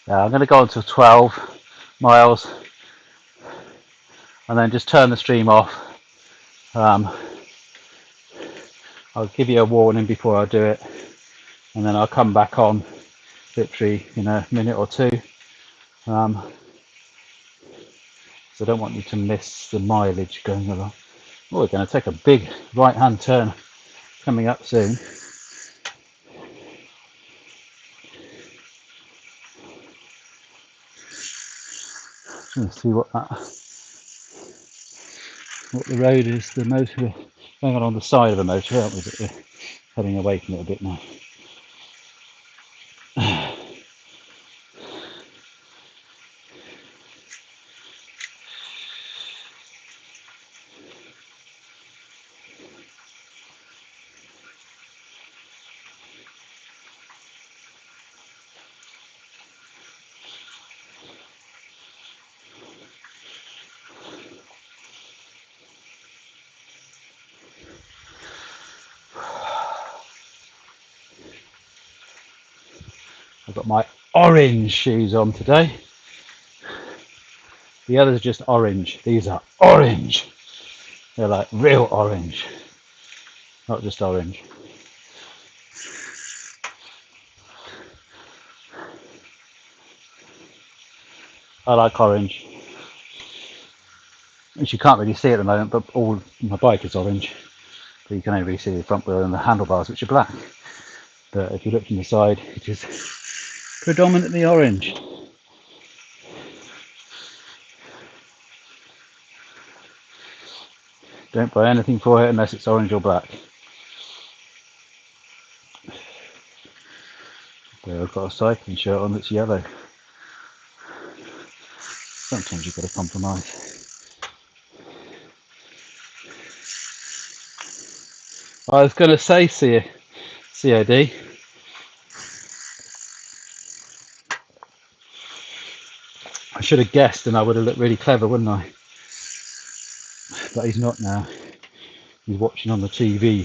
going to go on to 12 miles and then just turn the stream off. I'll give you a warning before I do it, and then I'll come back on literally in a minute or two. So I don't want you to miss the mileage going along. Oh, we're going to take a big right hand turn coming up soon. Let's see what the road is. The motorway. Going on the side of the motorway, aren't we? But we're heading away from it a bit now. I've got my orange shoes on today. The others are just orange. These are orange. They're like real orange, not just orange. I like orange, which you can't really see at the moment, but all my bike is orange. But you can only really see the front wheel and the handlebars, which are black. But if you look from the side, it is predominantly orange. Don't buy anything for it unless it's orange or black. There, I've got a cycling shirt on that's yellow. Sometimes you've got to compromise. I was going to say COD. I should have guessed and I would have looked really clever, wouldn't I? But he's not now. He's watching on the TV.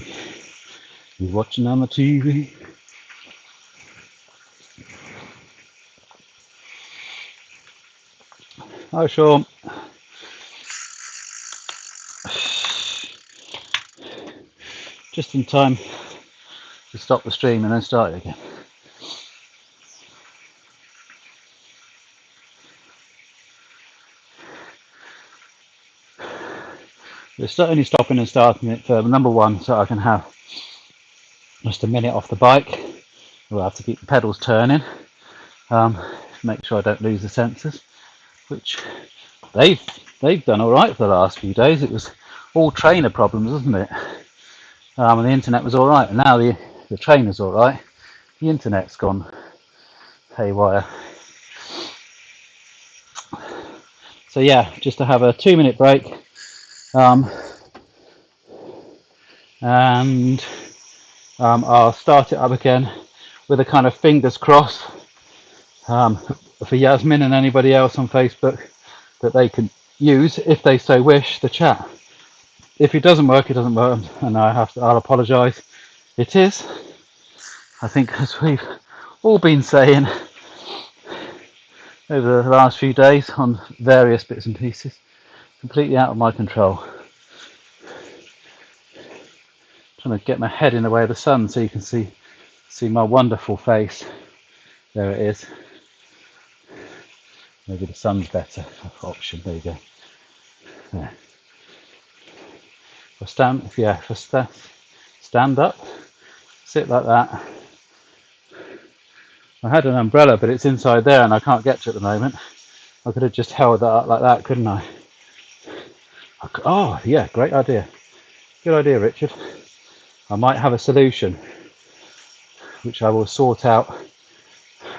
He's watching on the TV. Hi, Sean. Just in time to stop the stream and then start it again. We're only stopping and starting it for number one, so I can have just a minute off the bike. We'll have to keep the pedals turning, make sure I don't lose the sensors, which they've done all right for the last few days. It was all trainer problems, wasn't it? And the internet was all right, and now the trainer's all right. The internet's gone haywire. So yeah, just to have a 2-minute break, and I'll start it up again with a kind of fingers crossed for Yasmin and anybody else on Facebook that they can use, if they so wish, the chat. If it doesn't work, it doesn't work, and I'll apologise. It is, I think, as we've all been saying over the last few days on various bits and pieces, completely out of my control. Trying to get my head in the way of the sun so you can see my wonderful face. There it is. Maybe the sun's better option. There you go. There. If I stand up, sit like that. I had an umbrella, but it's inside there and I can't get to it at the moment. I could have just held that up like that, couldn't I? Oh, yeah, great idea. Good idea, Richard. I might have a solution, which I will sort out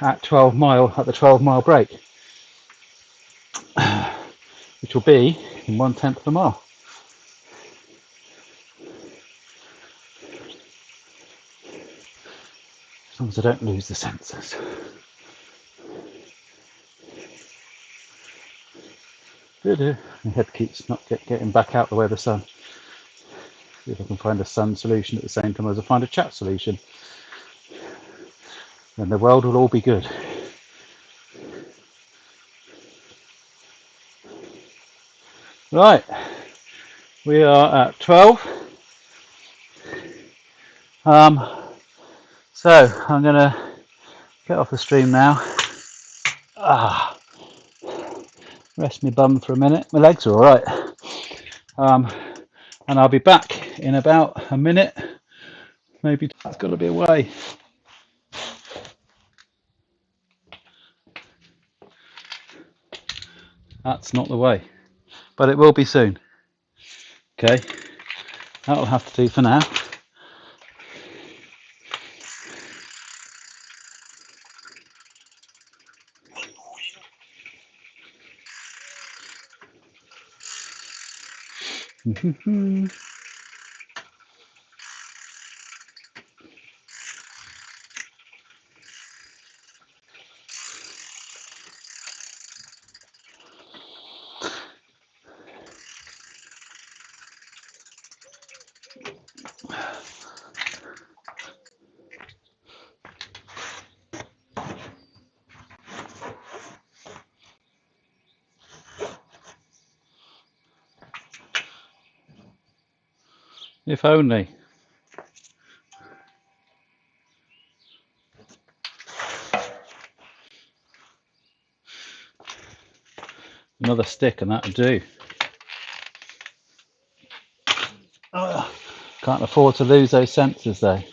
at the 12-mile break, which will be in 1/10 of a mile. As long as I don't lose the sensors. My head keeps not getting back out the way of the sun. See if I can find a sun solution at the same time as I find a chat solution. Then the world will all be good. Right, we are at 12. So I'm going to get off the stream now. Rest my bum for a minute. My legs are all right. And I'll be back in about a minute. Maybe it's got to be away. That's not the way, but it will be soon. Okay, that'll have to do for now. If only. Another stick and that'll do. Can't afford to lose those sensors though.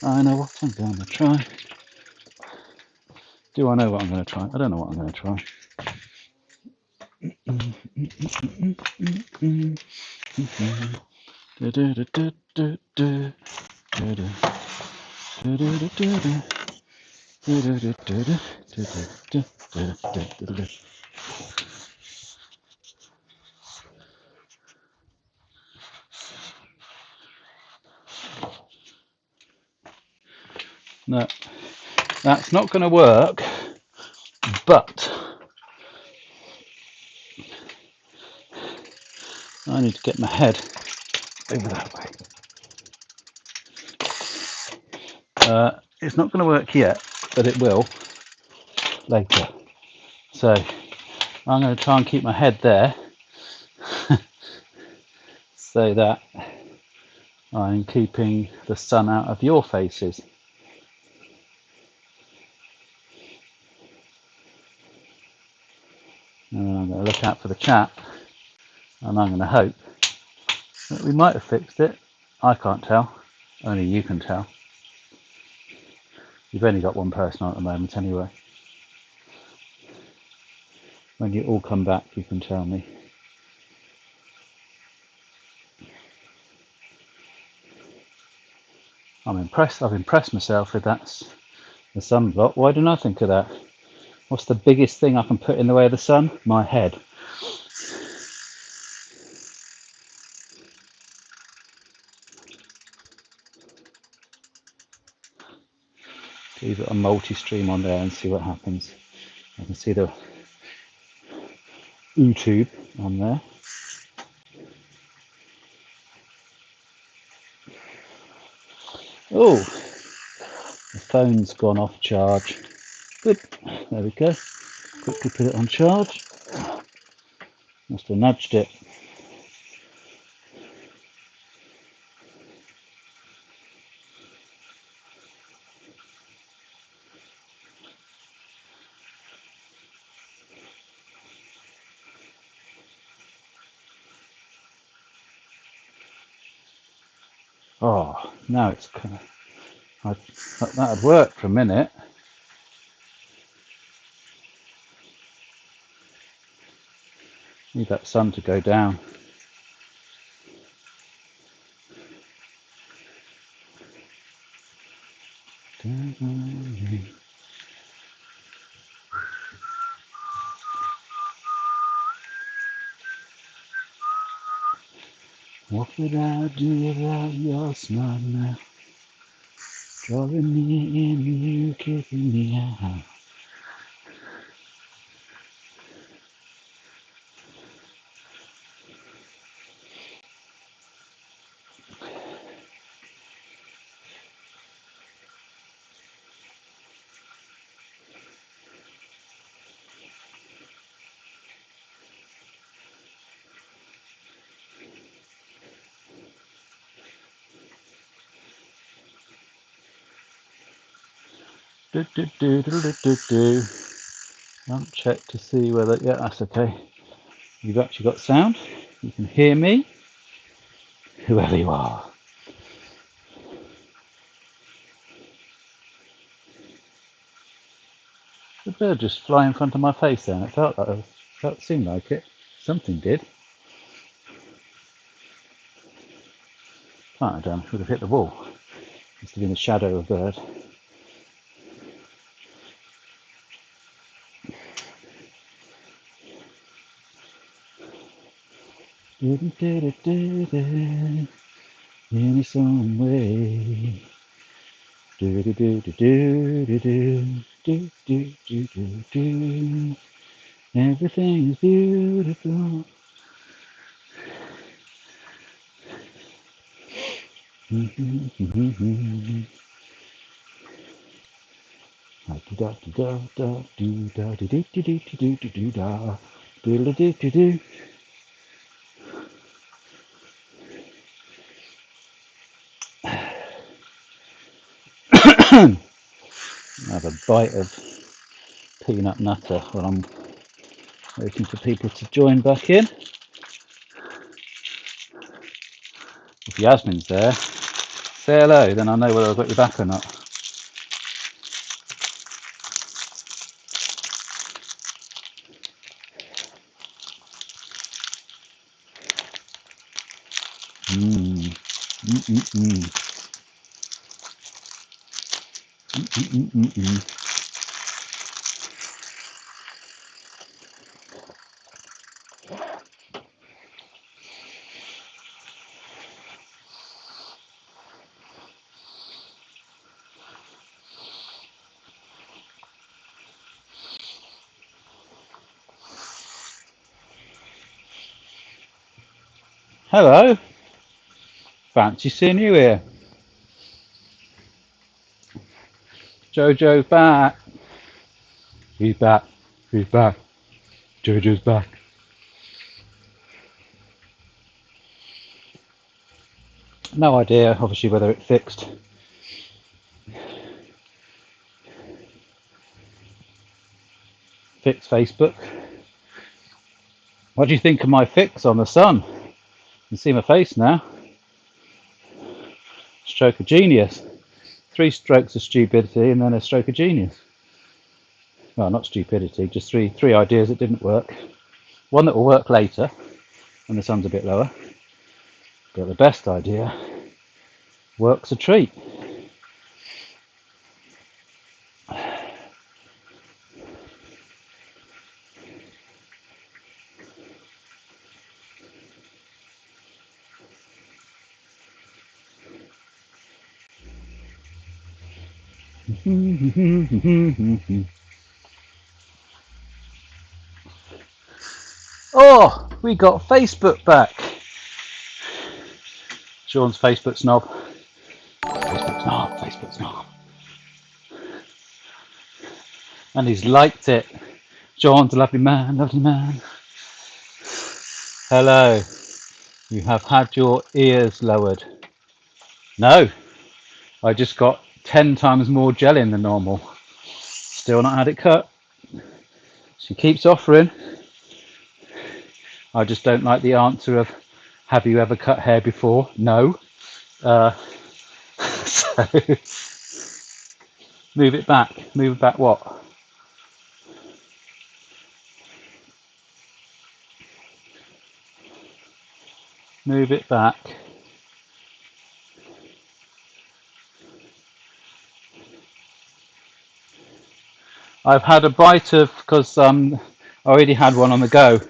I know what I'm going to try. Do I know what I'm going to try? I don't know what I'm going to try. No, that's not going to work, but I need to get my head over that way. It's not going to work yet, but it will later. So I'm going to try and keep my head there so that I'm keeping the sun out of your faces. And I'm going to look out for the chat, and I'm going to hope that we might have fixed it. I can't tell, only you can tell. You've only got one person on at the moment anyway. When you all come back, you can tell me. I'm impressed. I've impressed myself with that. The sunblock. Why didn't I think of that? What's the biggest thing I can put in the way of the sun? My head. Leave it on multi-stream on there and see what happens. I can see the YouTube on there. Oh, the phone's gone off charge. Good. There we go. Quickly put it on charge. Must have nudged it. Oh, now it's kind of. That had worked for a minute. Need that sun to go down. What would I do without your smile now? Drawing me in, you kicking me out. Do do do do do do do. I'll check to see whether. Yeah, that's okay. You've actually got sound. You can hear me, whoever you are. The bird just fly in front of my face then. It seemed like it. Something did. Oh, I don't. Would have hit the wall. Must have been a shadow of a bird. In its own way. Do do do do do do do do do do do. Everything is beautiful. Have a bite of peanut nutter while I'm waiting for people to join back in. If Yasmin's there, say hello, then I'll know whether I've got your back or not. Hello. Fancy seeing you here. Jojo's back. He's back. He's back. Jojo's back. No idea, obviously, whether it fixed. Fix Facebook. What do you think of my fix on the sun? You can see my face now. Stroke of genius. 3 strokes of stupidity and then a stroke of genius. Well, not stupidity, just three ideas that didn't work. One that will work later when the sun's a bit lower. But the best idea works a treat. Oh, we got Facebook back. Sean's Facebook snob. Facebook snob. And he's liked it. Sean's a lovely man, lovely man. Hello. You have had your ears lowered. No, I just got 10 times more gel in than normal. Still not had it cut. She keeps offering. I just don't like the answer of, have you ever cut hair before? No. So, move it back. Move it back what? Move it back. I've had a bite of, because I already had one on the go,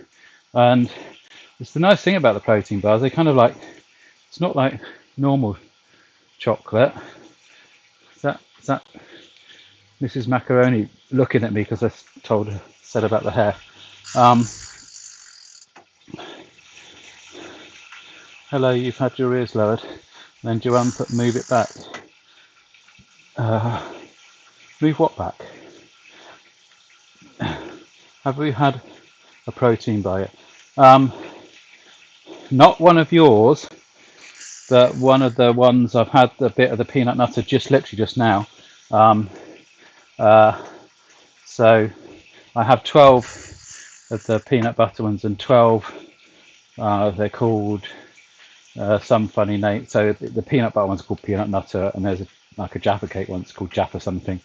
and it's the nice thing about the protein bars, they kind of like, it's not like normal chocolate. Is that Mrs. Macaroni looking at me because I said about the hair? Hello, you've had your ears lowered. Then Joanne put move it back. Move what back? Have we had a protein bar yet? Not one of yours, but one of the ones I've had a bit of the peanut butter just literally just now. So I have 12 of the peanut butter ones and 12, they're called some funny name. So the peanut butter one's called peanut nutter, and there's like a Jaffa cake one, it's called Jaffa something.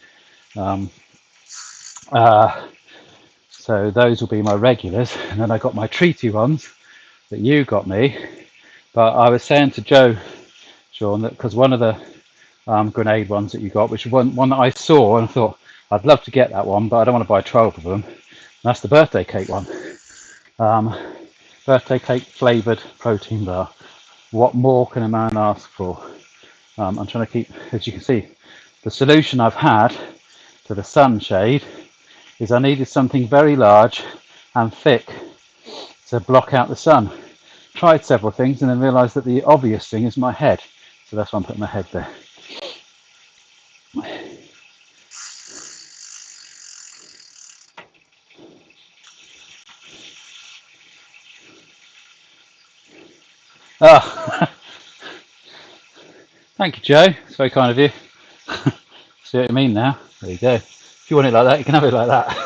So those will be my regulars, and then I got my treaty ones that you got me. But I was saying to Joe, Sean, that because one of the grenade ones that you got, which was one that I saw and I thought I'd love to get that one, but I don't want to buy 12 of them. And that's the birthday cake one. Birthday cake flavoured protein bar. What more can a man ask for? I'm trying to keep, as you can see, the solution I've had to the sunshade is I needed something very large and thick to block out the sun. Tried several things and then realised that the obvious thing is my head. So that's why I'm putting my head there. Oh, thank you, Joe. It's very kind of you. See what I mean now? There you go. If you want it like that, you can have it like that.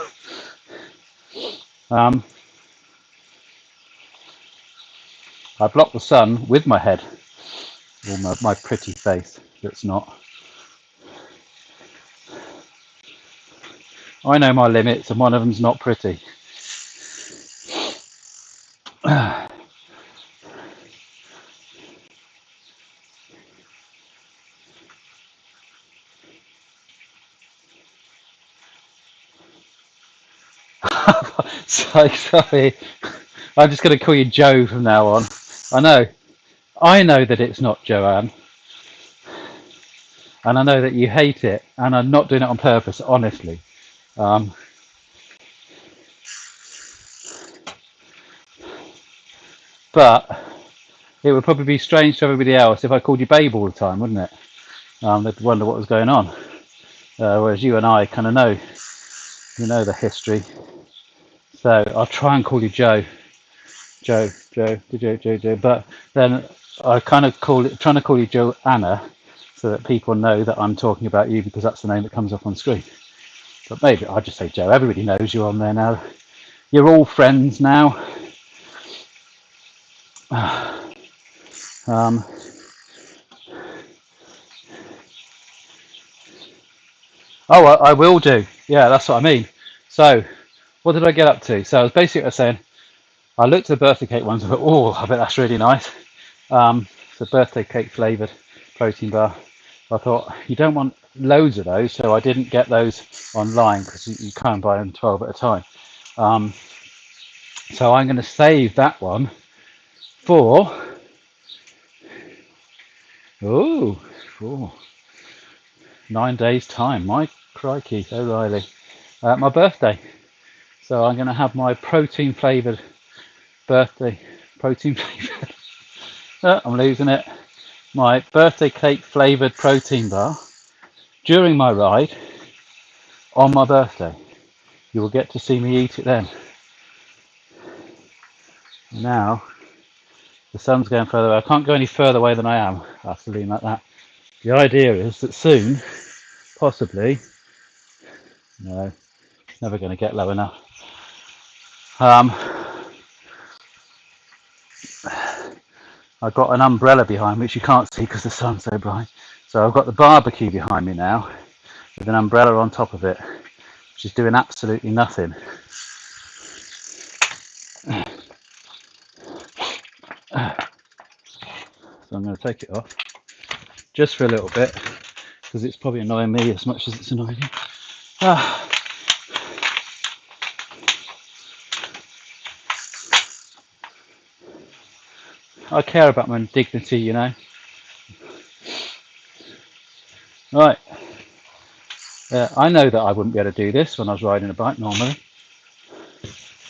I block the sun with my head, or my pretty face that's not. I know my limits, and one of them's not pretty. Sorry. I'm just going to call you Joe from now on. I know that it's not Joanne, and I know that you hate it, and I'm not doing it on purpose, honestly. But it would probably be strange to everybody else if I called you Babe all the time, wouldn't it? They'd wonder what was going on. Whereas you and I kind of know, you know the history. So I'll try and call you Joe. Joe. But then I kind of trying to call you Joanna, so that people know that I'm talking about you because that's the name that comes up on screen. But maybe I'll just say Joe. Everybody knows you're on there now. You're all friends now. Oh, I will do. Yeah, that's what I mean. So, what did I get up to? So I was basically saying, I looked at the birthday cake ones and thought, oh, I bet that's really nice. It's a birthday cake flavoured protein bar. I thought, you don't want loads of those, so I didn't get those online because you can't buy them 12 at a time. So I'm going to save that one for... 9 days time. My crikey, O'Reilly. My birthday. So I'm going to have my protein flavoured birthday. Protein flavoured. I'm losing it. My birthday cake flavoured protein bar during my ride on my birthday. You will get to see me eat it then. Now, the sun's going further away. I can't go any further away than I am. I have to lean like that. The idea is that soon, possibly, no, it's never going to get low enough. I've got an umbrella behind me, which you can't see because the sun's so bright. So I've got the barbecue behind me now, with an umbrella on top of it, which is doing absolutely nothing. So I'm going to take it off, just for a little bit, because it's probably annoying me as much as it's annoying you. I care about my dignity, you know. Right. I know that I wouldn't be able to do this when I was riding a bike normally.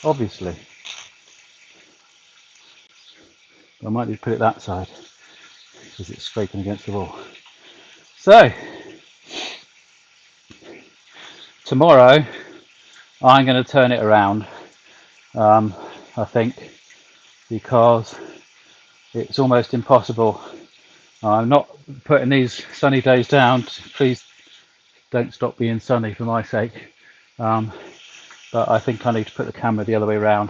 Obviously. I might need to put it that side, because it's scraping against the wall. So, tomorrow, I'm going to turn it around, I think, because it's almost impossible. I'm not putting these sunny days down. Please don't stop being sunny for my sake. But I think I need to put the camera the other way around,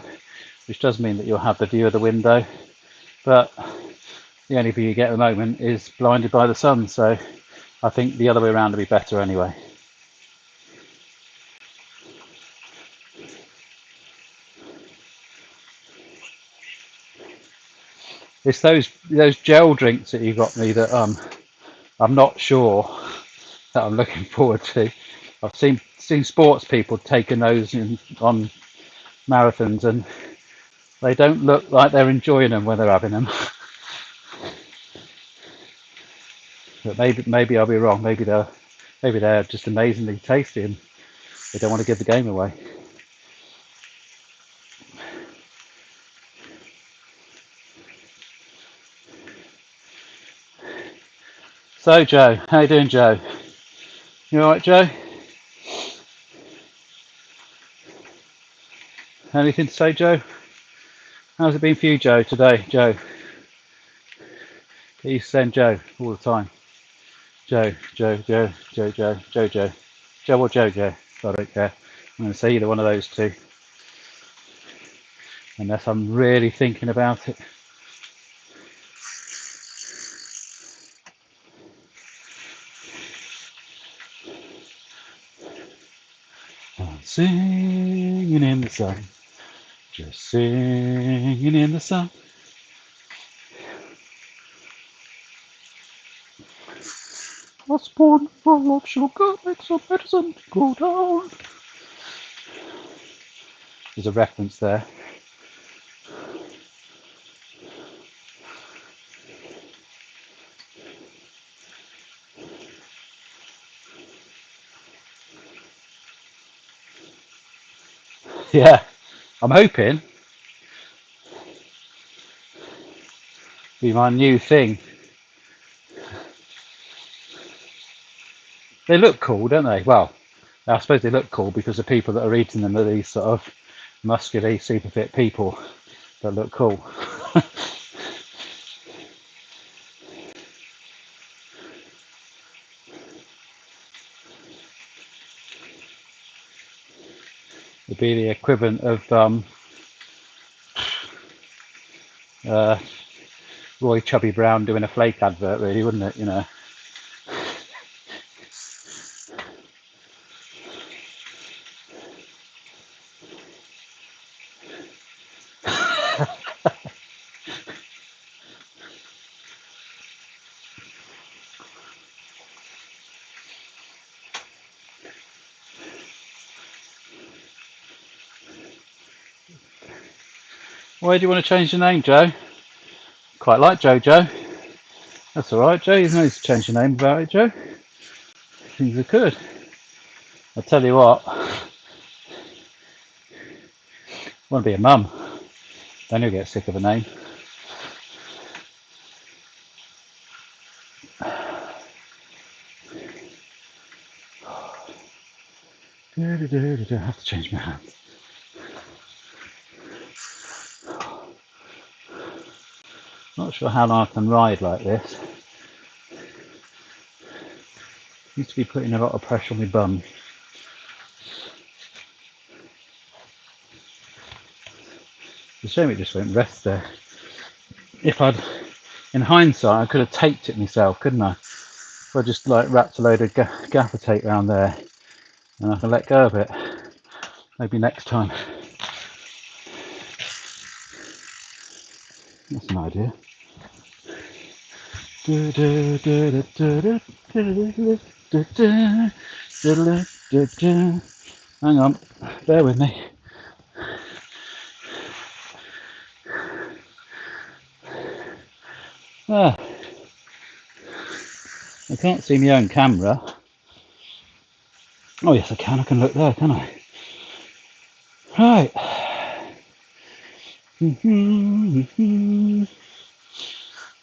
which does mean that you'll have the view of the window. But the only view you get at the moment is blinded by the sun, so I think the other way around will be better anyway. It's those gel drinks that you got me that I'm not sure that I'm looking forward to. I've seen sports people taking those on marathons, and they don't look like they're enjoying them when they're having them. But maybe I'll be wrong. Maybe they're just amazingly tasty, and they don't want to give the game away. So Joe, how you doing, Joe? You all right, Joe? Anything to say, Joe? How's it been for you, Joe, today, Joe? Get used to saying Joe all the time. Joe. Joe or Jojo. I don't care. I'm going to say either one of those two, unless I'm really thinking about it. I'm singing in the sun, just singing in the sun. A spoonful of sugar makes a medicine go down. There's a reference there. Yeah, I'm hoping be my new thing. They look cool, don't they? Well, I suppose they look cool because the people that are eating them are these sort of muscular, super fit people that look cool. It'd be the equivalent of Roy Chubby Brown doing a flake advert, really, wouldn't it? You know. Why do you want to change the name, Joe? Quite like Jojo. That's all right, Joe. You don't need to change your name about it, Joe. things are good. I tell you what, want to be a mum, then you'll get sick of a name. I have to change my hands. Not sure how long I can ride like this. Used to be putting a lot of pressure on my bum. It's a shame it just won't rest there. If I'd, in hindsight, I could have taped it myself, couldn't I? If I just like wrapped a load of gaffer tape around there, and I can let go of it. Maybe next time. That's an idea. Hang on, bear with me. Ah, I can't see my own camera. Oh yes I can look there, can I? Right.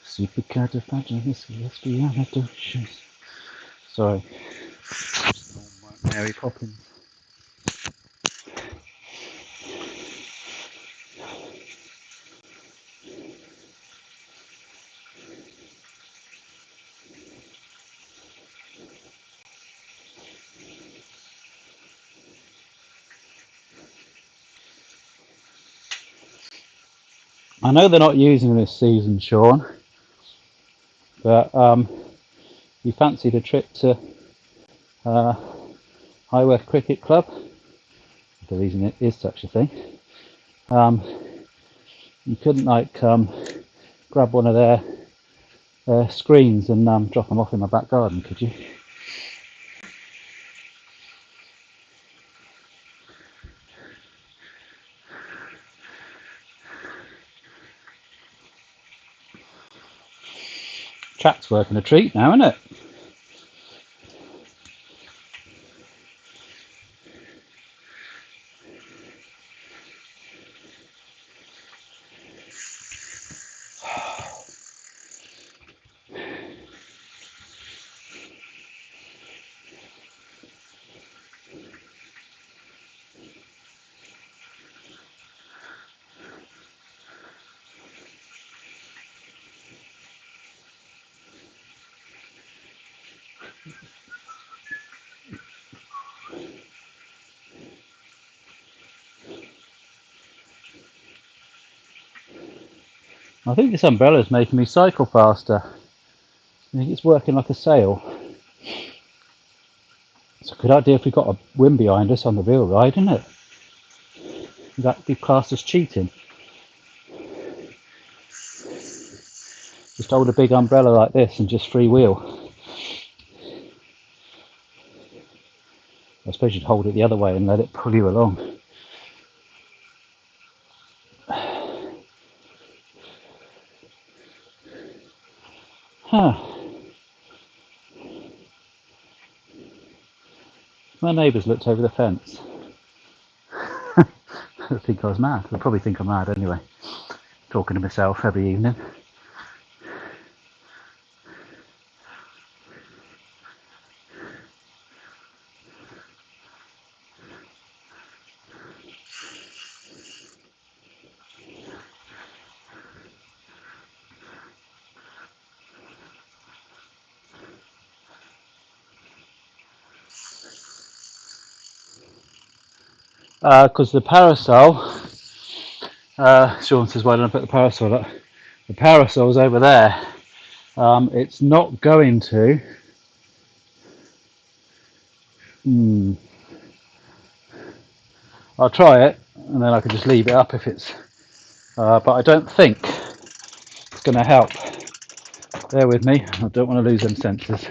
Supercalifragilisticexpialidocious. Sorry. Mary Poppins. I know they're not using this season, Sean, but you fancied a trip to Highworth Cricket Club, the reason it is such a thing. You couldn't like grab one of their screens and drop them off in my back garden, could you? Track's working a treat now, isn't it? I think this umbrella is making me cycle faster. I think it's working like a sail. It's a good idea if we got a wind behind us on the real ride, isn't it? Would that be classed as cheating? Just hold a big umbrella like this and just freewheel. I suppose you'd hold it the other way and let it pull you along. Huh. My neighbours looked over the fence. I think I was mad. They'll probably think I'm mad anyway. Talking to myself every evening. Because the parasol, Sean says, why don't I put the parasol up? The parasol's over there. It's not going to. I'll try it, and then I can just leave it up if it's. But I don't think it's going to help. Bear with me. I don't want to lose them sensors.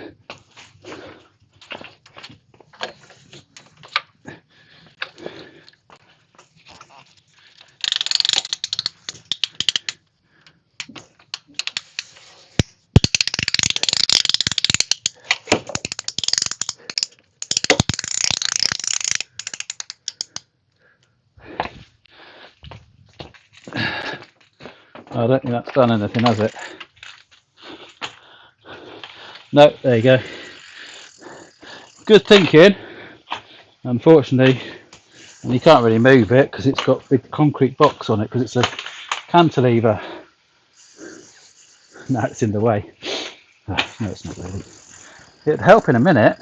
I don't think that's done anything, has it? No, there you go. Good thinking. Unfortunately, and you can't really move it because it's got a big concrete box on it because it's a cantilever. No, it's in the way. Oh, no, it's not really. It'd help in a minute.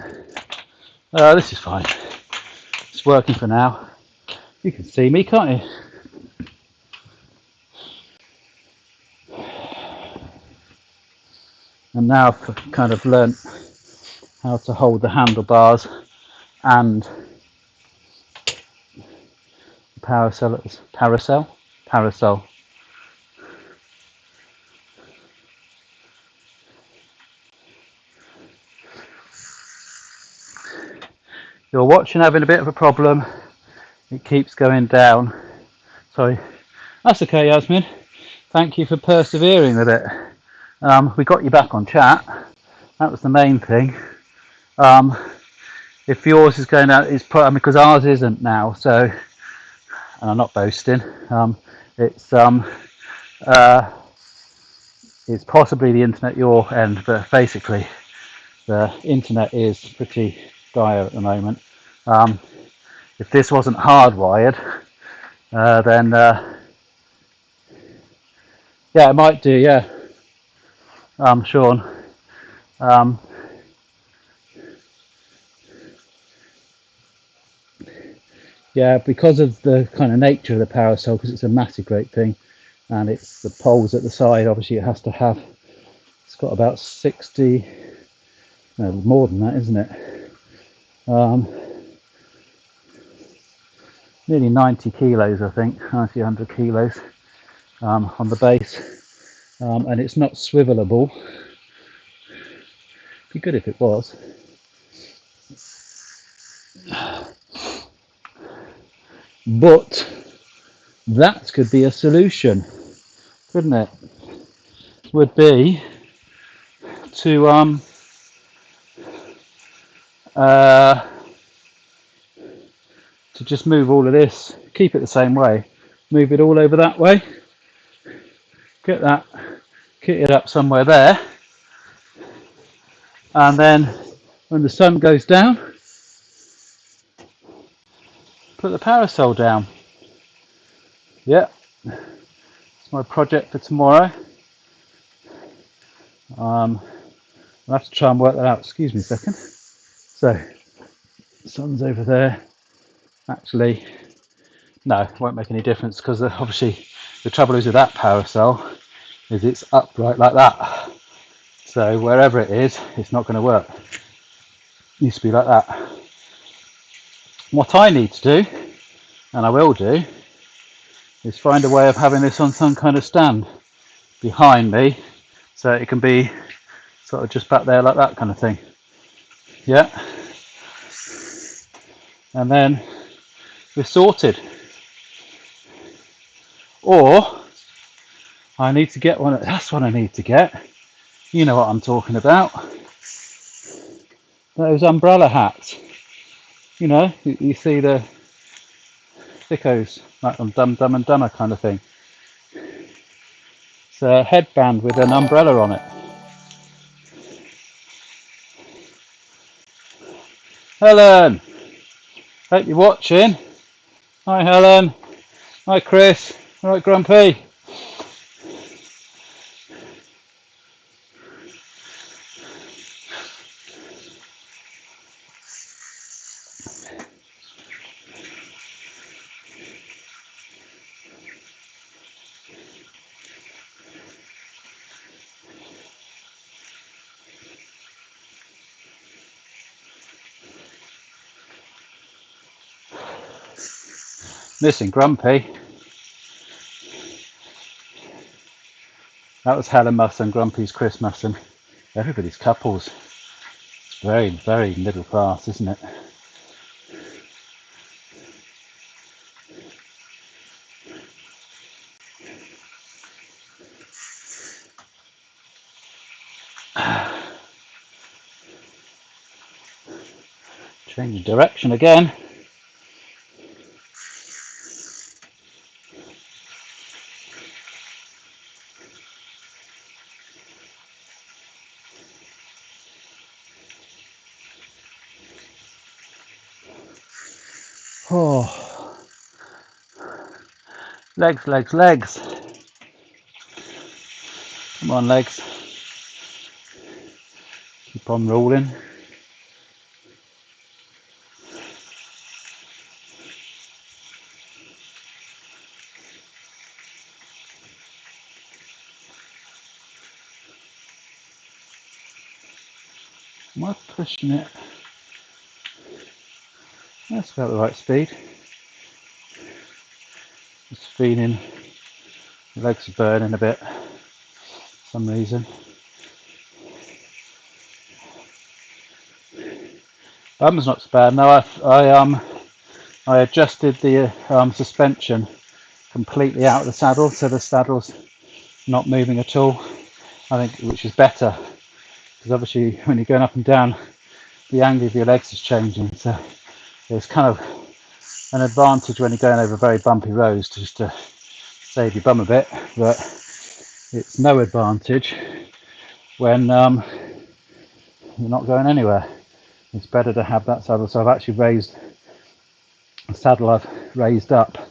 This is fine. It's working for now. You can see me, can't you? And now I've kind of learnt how to hold the handlebars and the parasol. You're watching having a bit of a problem. It keeps going down. Sorry. That's okay, Yasmin. Thank you for persevering with it. We got you back on chat. That was the main thing. If yours is going out, it's probably because ours isn't now. So, and I'm not boasting. It's possibly the internet your end, but basically the internet is pretty dire at the moment. If this wasn't hardwired, then yeah, it might do. Yeah, Sean. Yeah, because of the kind of nature of the parasol, because it's a massive great thing, and it's the poles at the side. Obviously, it has to have. It's got about 60, no, more than that, isn't it? Nearly 90 kilos, I think, 90, 100 kilos on the base, and it's not swivelable. It'd be good if it was. But that could be a solution, couldn't it? Would be to just move all of this, keep it the same way, move it all over that way, get that kitted up somewhere there, and then when the sun goes down, put the parasol down. Yeah, it's my project for tomorrow. I'll have to try and work that out. Excuse me a second. So, the sun's over there. Actually, no, it won't make any difference because obviously the trouble is with that parasol is it's upright like that. So wherever it is, it's not going to work. It needs to be like that. What I need to do, and I will do, is find a way of having this on some kind of stand behind me so it can be sort of just back there like that kind of thing. Yeah. And then we're sorted. Or I need to get one. That's what I need to get. You know what I'm talking about. Those umbrella hats. You know, you see the thickos, like on Dumb and Dumber kind of thing. It's a headband with an umbrella on it. Helen, hope you're watching. Hi Helen. Hi Chris. All right, Grumpy. Missing Grumpy. That was Helen Musson, Grumpy's Chris Musson. Everybody's couples. It's very, very middle class, isn't it? Changing direction again. Oh, legs, legs, legs. Come on, legs. Keep on rolling. Am I pushing it? That's about the right speed. Just feeling the legs are burning a bit for some reason. Bum's not so bad. No, I adjusted the suspension completely out of the saddle, so the saddle's not moving at all. I think, which is better, because obviously when you're going up and down, the angle of your legs is changing. So there's kind of an advantage when you're going over very bumpy roads to just to save your bum a bit, but it's no advantage when you're not going anywhere. It's better to have that saddle. So I've actually raised the saddle. I've raised up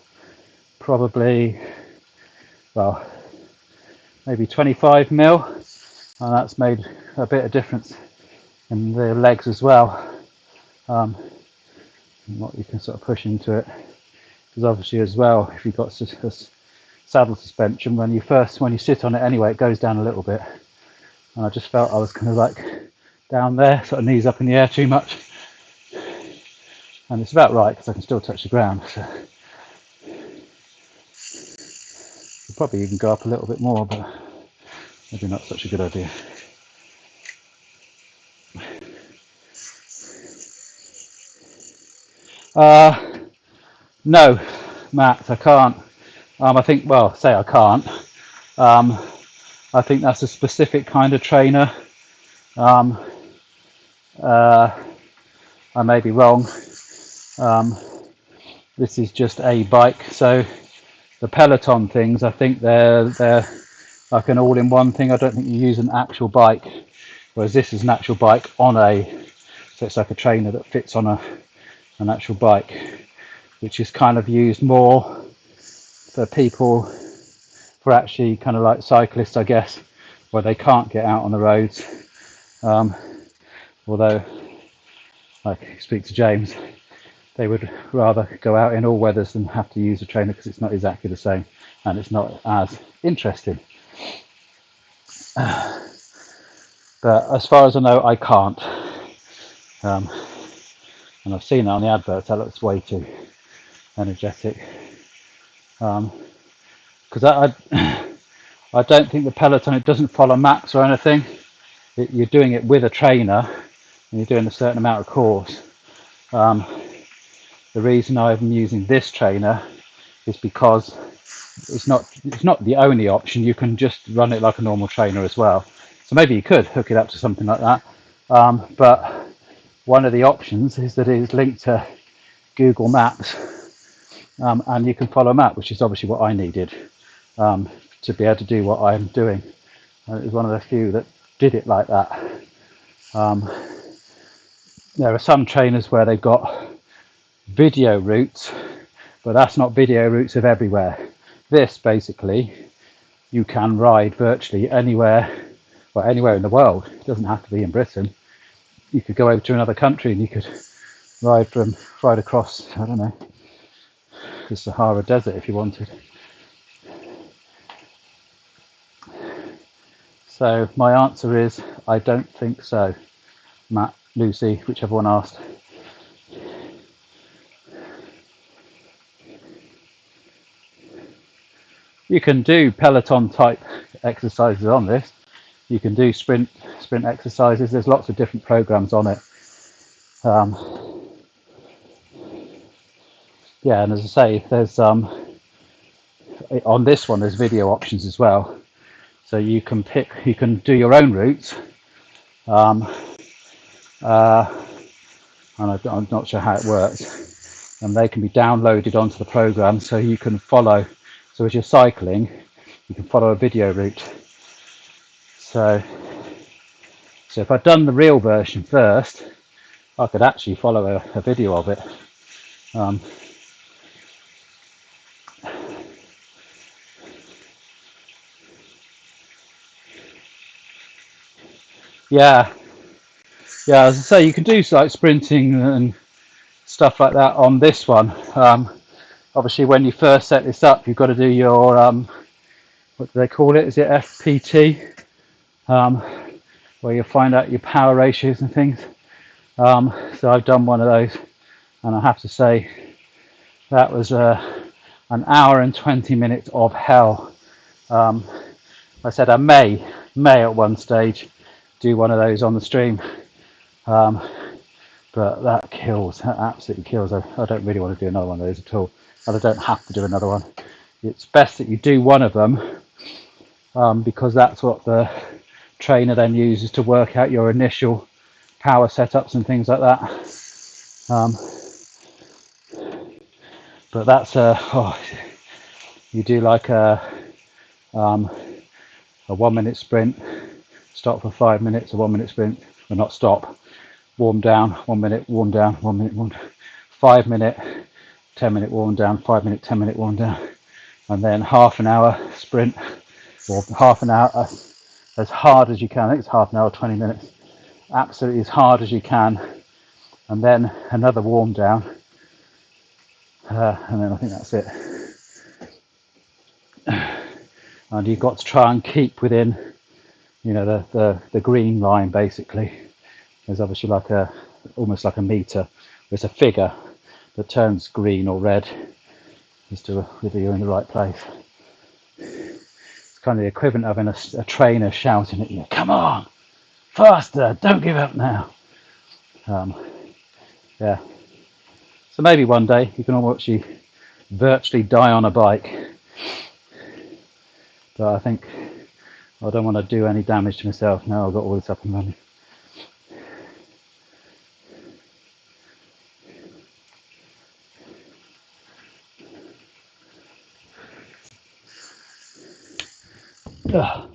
probably, well, maybe 25 mil, and that's made a bit of difference in the legs as well. What you can sort of push into it, because obviously as well, if you've got saddle suspension, when you sit on it anyway, it goes down a little bit, and I just felt I was kind of like down there, sort of knees up in the air too much, and it's about right because I can still touch the ground. So I'll probably even go up a little bit more, but maybe not such a good idea. No, Matt, I can't. I think, well, say I can't. I think that's a specific kind of trainer. I may be wrong. This is just a bike. So the Peloton things, I think they're like an all-in-one thing. I don't think you use an actual bike, whereas this is an actual bike on so it's like a trainer that fits on an actual bike, which is kind of used more for people, for actually kind of like cyclists, I guess, where they can't get out on the roads. Although, like, speak to James, they would rather go out in all weathers than have to use a trainer, because it's not exactly the same and it's not as interesting. But as far as I know, I can't. And I've seen that on the adverts, that looks way too energetic. Because I don't think the Peloton, it doesn't follow max or anything. You're doing it with a trainer and you're doing a certain amount of course. The reason I'm using this trainer is because it's not the only option. You can just run it like a normal trainer as well. So maybe you could hook it up to something like that. But one of the options is that it is linked to Google Maps, and you can follow a map, which is obviously what I needed to be able to do what I'm doing. It was one of the few that did it like that. There are some trainers where they've got video routes, but that's not video routes of everywhere. This basically, you can ride virtually anywhere, well, anywhere in the world. It doesn't have to be in Britain. You could go over to another country and you could ride across, I don't know, the Sahara Desert if you wanted. So my answer is, I don't think so. Matt, Lucy, whichever one asked. You can do Peloton type exercises on this. You can do sprint exercises. There's lots of different programs on it. Yeah, and as I say, there's on this one there's video options as well. So you can do your own routes. And I'm not sure how it works. And they can be downloaded onto the program, so you can follow. So as you're cycling, you can follow a video route. So if I'd done the real version first, I could actually follow a video of it. Yeah, yeah. As I say, you can do like sprinting and stuff like that on this one. Obviously, when you first set this up, you've got to do your what do they call it? Is it FPT? Where you find out your power ratios and things. So I've done one of those, and I have to say that was an hour and 20 minutes of hell. I said I may at one stage do one of those on the stream, but that kills. That absolutely kills. I don't really want to do another one of those at all, and I don't have to do another one. It's best that you do one of them, because that's what the trainer then uses to work out your initial power setups and things like that. But that's you do like a 1 minute sprint, stop for 5 minutes, a 1 minute sprint, or not stop, warm down, 1 minute, warm down, 1 minute, warm down, 5 minute, 10-minute warm down, 5 minute, 10-minute warm down, and then half an hour sprint, or half an hour as hard as you can. I think it's half an hour, 20 minutes, absolutely as hard as you can, and then another warm down, and then I think that's it. And you've got to try and keep within, you know, the green line basically. There's obviously like almost like a meter. There's a figure that turns green or red as to whether you're in the right place. It's kind of the equivalent of having a trainer shouting at you, "Come on, faster! Don't give up now." Yeah. So maybe one day you can actually virtually die on a bike. But I think I don't want to do any damage to myself now I've got all this up and running. Ugh.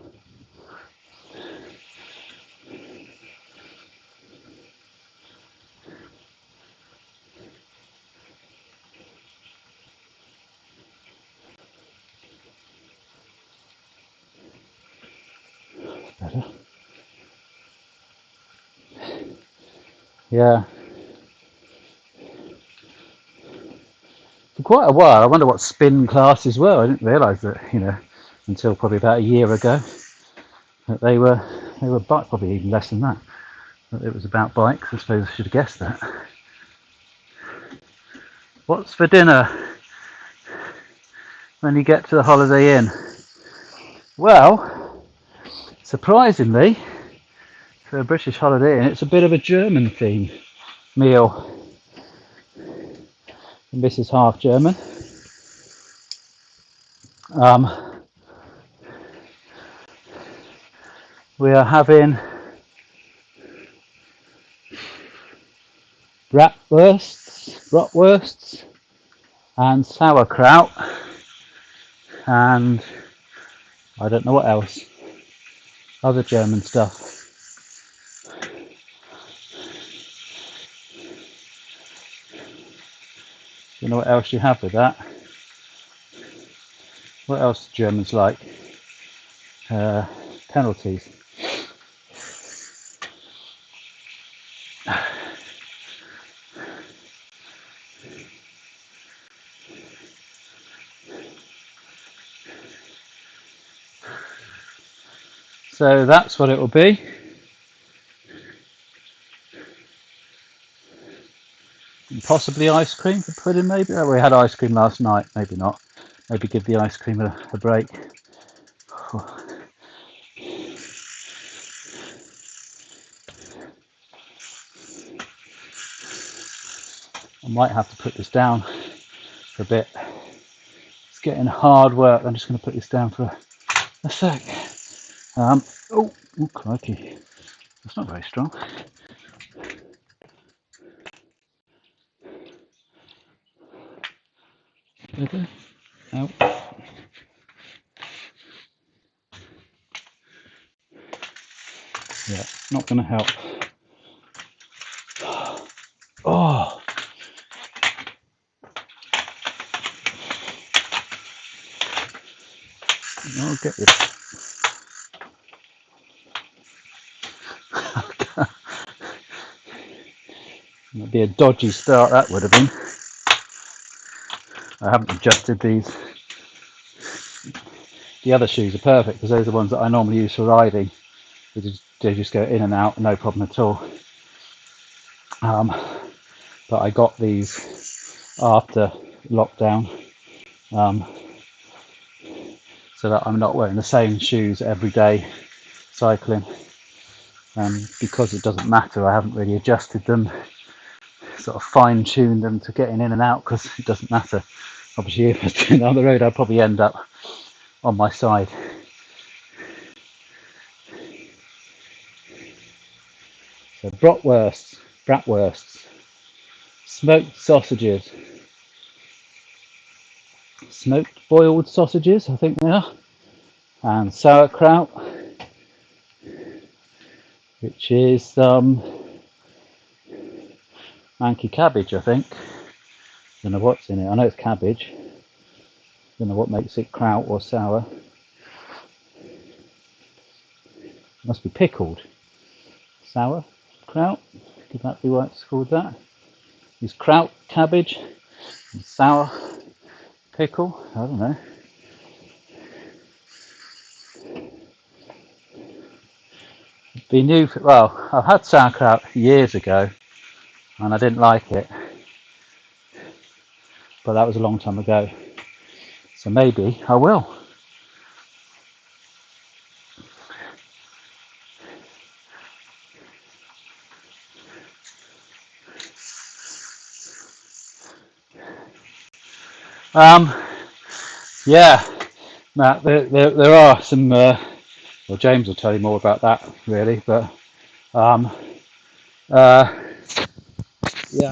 Better. Yeah. For quite a while, I wonder what spin classes were. I didn't realise that, you know, until probably about a year ago, that they were bike, probably even less than that. That it was about bikes. I suppose I should have guessed that. What's for dinner when you get to the Holiday Inn? Well, surprisingly, for a British Holiday Inn, it's a bit of a German theme meal. This is half German. We are having bratwursts and sauerkraut, and I don't know what else, other German stuff. You know what else you have with that? What else do Germans like? Penalties. So that's what it will be. Possibly ice cream for pudding, maybe. Oh, we had ice cream last night, maybe not. Maybe give the ice cream a break. I might have to put this down for a bit. It's getting hard work. I'm just going to put this down for a sec. Oh, crikey. That's not very strong. Okay. No. Yeah, not going to help. Oh. I'll get this. That'd be a dodgy start, that would have been. I haven't adjusted these. The other shoes are perfect because those are the ones that I normally use for riding. They just go in and out, no problem at all. But I got these after lockdown, so that I'm not wearing the same shoes every day cycling. Because it doesn't matter, I haven't really adjusted them, sort of fine-tuned them to getting in and out, because it doesn't matter. Obviously, if I was going down the road, I'd probably end up on my side. So bratwursts, smoked sausages, smoked boiled sausages, I think they are, and sauerkraut, which is manky cabbage, I think. Don't know what's in it. I know it's cabbage. Don't know what makes it kraut or sour. It must be pickled. Sour kraut. Could that be why it's called that? Is kraut cabbage and sour pickle? I don't know. Be new. Well, I've had sauerkraut years ago, and I didn't like it. But that was a long time ago. So maybe I will. Yeah, Matt, there are some, well, James will tell you more about that, really, but, yeah,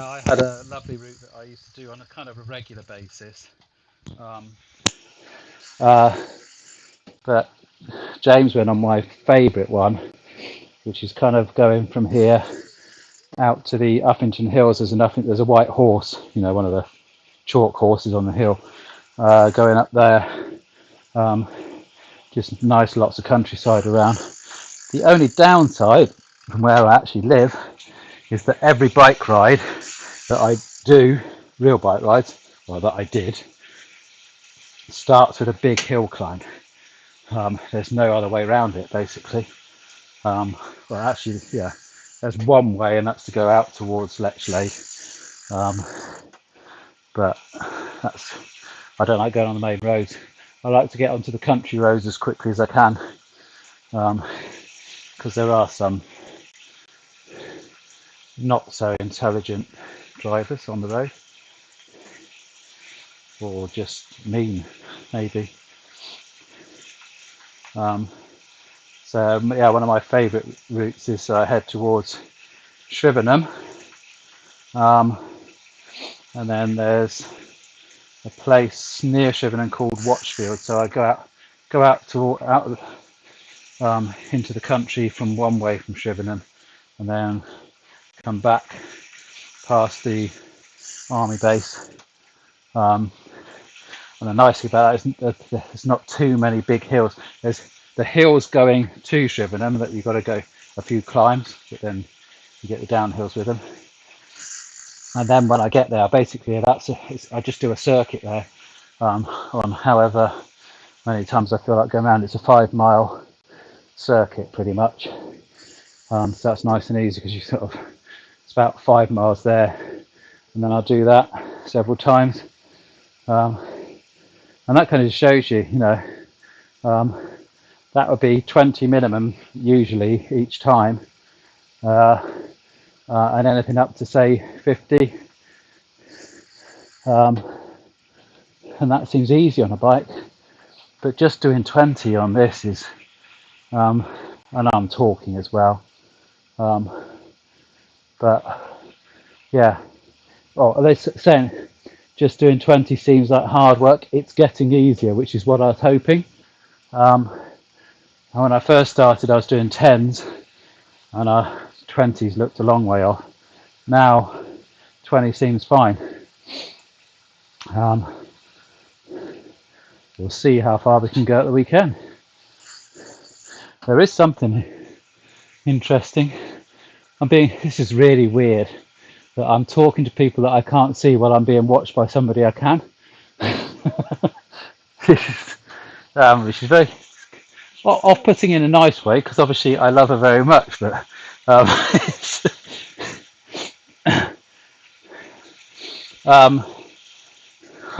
I had a lovely route that I used to do on a kind of a regular basis, but James went on my favourite one, which is kind of going from here out to the Uppington Hills. There's a white horse, you know, one of the chalk horses on the hill, going up there. Just nice, lots of countryside around. The only downside from where I actually live is that every bike ride that I do, real bike rides, well, that I did, starts with a big hill climb. There's no other way around it, basically. Well, actually, yeah, there's one way, and that's to go out towards Lechlade. But I don't like going on the main roads. I like to get onto the country roads as quickly as I can, because there are some not so intelligent drivers on the road, or just mean, maybe. So yeah, one of my favourite routes is head towards Shrivenham, and then there's a place near Shrivenham called Watchfield. So I go out into the country from one way from Shrivenham, and then come back past the army base. And the nice thing about that is that there's not too many big hills. There's the hills going to Shrivenham that you've got to go a few climbs, but then you get the downhills with them. And then when I get there, basically I just do a circuit there, on however many times I feel like going around. It's a 5-mile circuit pretty much. So that's nice and easy, because it's about 5 miles there, and then I'll do that several times. And that kind of shows you, that would be 20 minimum usually each time, and anything up to say 50. And that seems easy on a bike, but just doing 20 on this is, and I'm talking as well, but yeah, are they saying just doing 20 seems like hard work? It's getting easier, which is what I was hoping. And when I first started, I was doing 10s, and 20s looked a long way off. Now 20 seems fine. We'll see how far we can go at the weekend. There is something interesting. This is really weird, that I'm talking to people that I can't see while I'm being watched by somebody I can. Which is very off-putting in a nice way, because obviously I love her very much, but I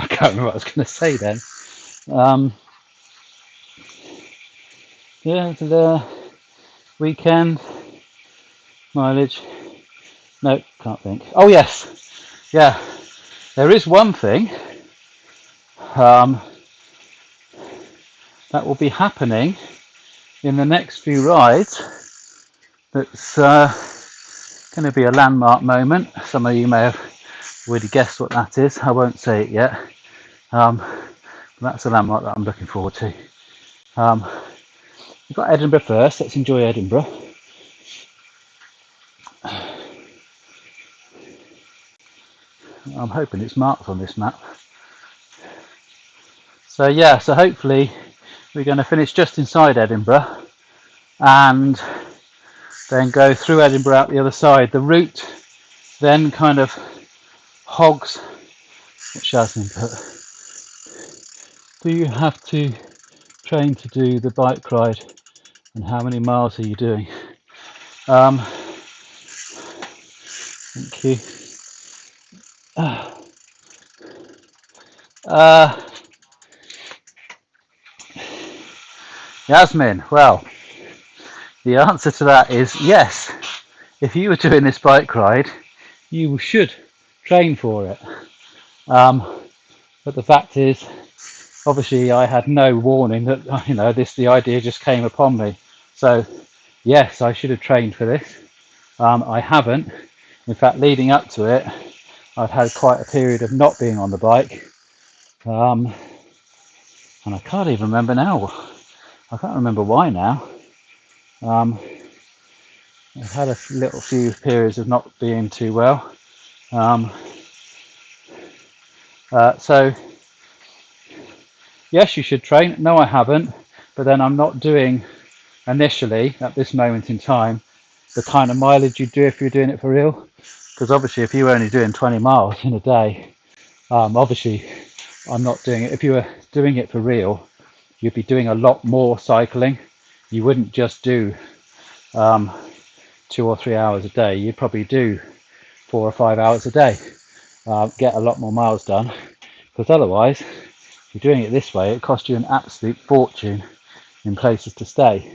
can't remember what I was going to say then. Yeah, the weekend mileage. No, can't think. Oh yes, yeah. There is one thing that will be happening in the next few rides. That's going to be a landmark moment. Some of you may have already guessed what that is. I won't say it yet. That's a landmark that I'm looking forward to. We've got Edinburgh first. Let's enjoy Edinburgh. I'm hoping it's marked on this map. So yeah, so hopefully we're going to finish just inside Edinburgh and then go through Edinburgh out the other side. The route then kind of hogs. What Shazin put? Do you have to train to do the bike ride, and how many miles are you doing? Thank you. Yasmin, well, the answer to that is yes. If you were doing this bike ride, you should train for it. But the fact is, obviously, I had no warning that the idea just came upon me. So, yes, I should have trained for this. I haven't. In fact, leading up to it, I've had quite a period of not being on the bike, and I can't even remember now. I can't remember why now. I've had a little few periods of not being too well. So yes, you should train. No, I haven't. But then I'm not doing initially at this moment in time the kind of mileage you'd do if you're doing it for real. Because obviously, if you were only doing 20 miles in a day, obviously I'm not doing it. If you were doing it for real, you'd be doing a lot more cycling. You wouldn't just do 2 or 3 hours a day. You'd probably do 4 or 5 hours a day. Get a lot more miles done. Because otherwise, if you're doing it this way, it costs you an absolute fortune in places to stay.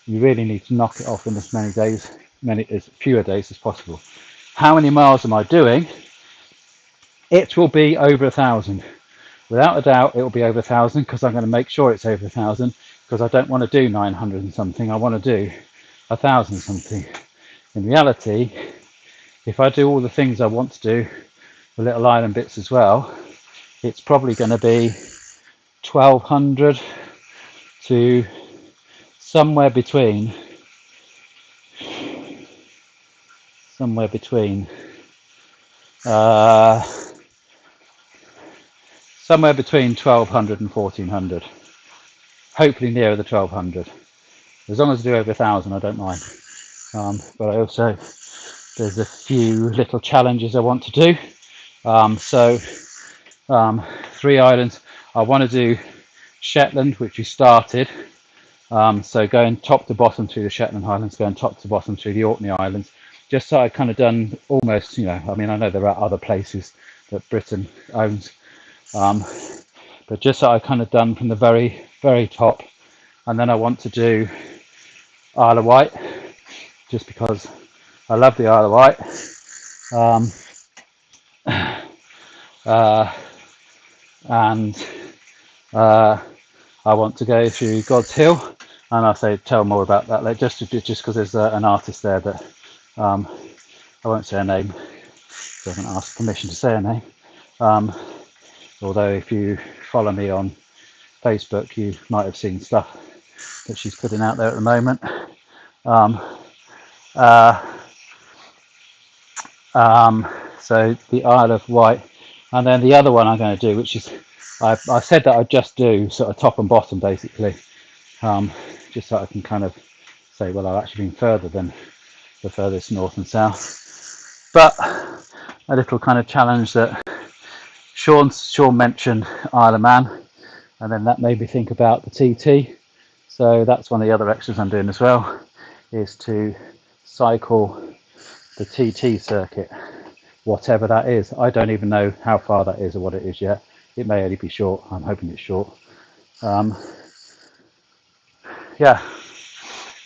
You really need to knock it off in as many days, as fewer days as possible. How many miles am I doing? It will be over 1,000. Without a doubt, it will be over 1,000, because I'm going to make sure it's over 1,000, because I don't want to do 900 and something. I want to do 1,000 something. In reality, if I do all the things I want to do, the little island bits as well, it's probably going to be 1,200 to somewhere between 1,200 and 1,400. Hopefully nearer the 1,200. As long as I do over 1,000, I don't mind. But I also, there's a few little challenges I want to do. 3 islands. I want to do Shetland, which we started. So going top to bottom through the Shetland Islands, going top to bottom through the Orkney Islands, just so I've kind of done almost, I mean, I know there are other places that Britain owns, but just so I've kind of done from the very, very top. And then I want to do Isle of Wight, just because I love the Isle of Wight. And I want to go through God's Hill, and I'll tell more about that later, just because there's an artist there that I won't say her name, she hasn't asked permission to say her name, although if you follow me on Facebook you might have seen stuff that she's putting out there at the moment. So the Isle of Wight, and then the other one I'm going to do, which is, I said that I'd just do sort of top and bottom basically, just so I can kind of say, well, I've actually been further than the furthest north and south. But a little kind of challenge that Sean mentioned Isle of Man, and then that made me think about the TT. So that's one of the other extras I'm doing as well, is to cycle the TT circuit, whatever that is. I don't even know how far that is or what it is yet. It may only be short. I'm hoping it's short. Yeah,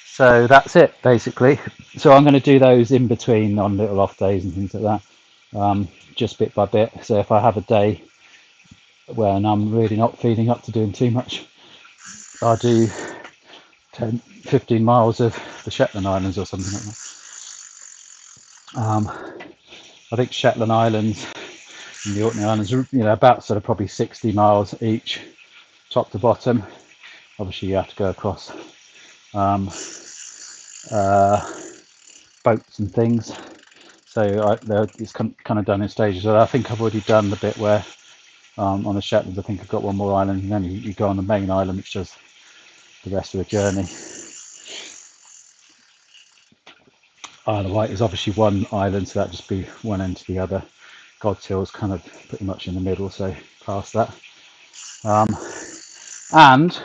so that's it basically. So I'm going to do those in between on little off days and things like that, just bit by bit. So if I have a day when I'm really not feeling up to doing too much, I'll do 10, 15 miles of the Shetland Islands or something like that. I think Shetland Islands and the Orkney Islands are, about sort of probably 60 miles each, top to bottom. Obviously, you have to go across boats and things. So it's kind of done in stages. So I think I've already done the bit where on the Shetlands, I think I've got one more island, and then you go on the main island, which does the rest of the journey. Isle of Wight is obviously one island, so that'd just be one end to the other. God's Hill's kind of pretty much in the middle, so past that. And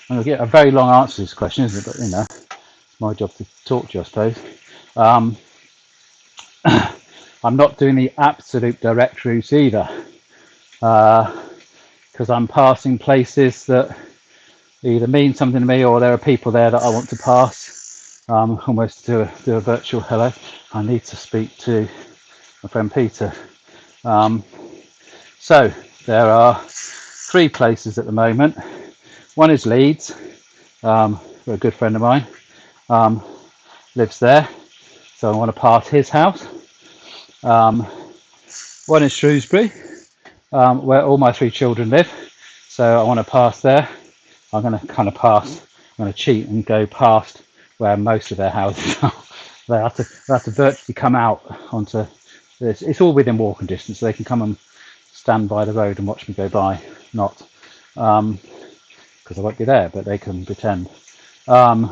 I'm going to get a very long answer to this question, isn't it? But it's my job to talk to you, I suppose. I'm not doing the absolute direct routes either, because I'm passing places that either mean something to me or there are people there that I want to pass. Almost do a virtual hello. I need to speak to my friend Peter. So there are 3 places at the moment. One is Leeds, where a good friend of mine lives there, so I want to pass his house. One is Shrewsbury, where all my 3 children live, so I want to pass there. I'm going to cheat and go past where most of their houses are. They have to virtually come out onto this. It's all within walking distance, so they can come and stand by the road and watch me go by. Not because I won't be there, but they can pretend. And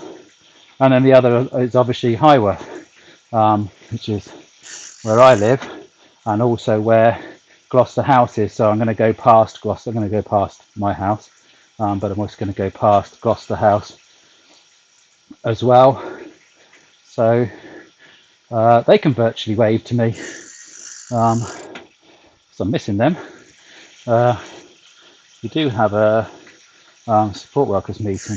then the other is obviously Highworth, which is where I live, and also where Gloucester House is. So I'm going to go past Gloucester. I'm going to go past my house, but I'm also going to go past Gloucester House as well. So they can virtually wave to me. So I'm missing them. We do have a support workers meeting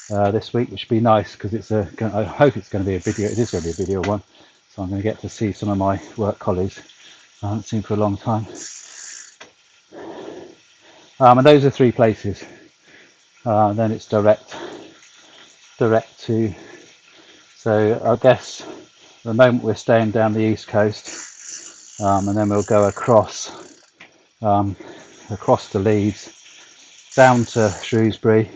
this week, which would be nice because I hope it's going to be a video. It is going to be a video one, so I'm going to get to see some of my work colleagues I haven't seen for a long time. And those are 3 places. Then it's direct to. So I guess at the moment we're staying down the east coast, and then we'll go across to Leeds, down to Shrewsbury,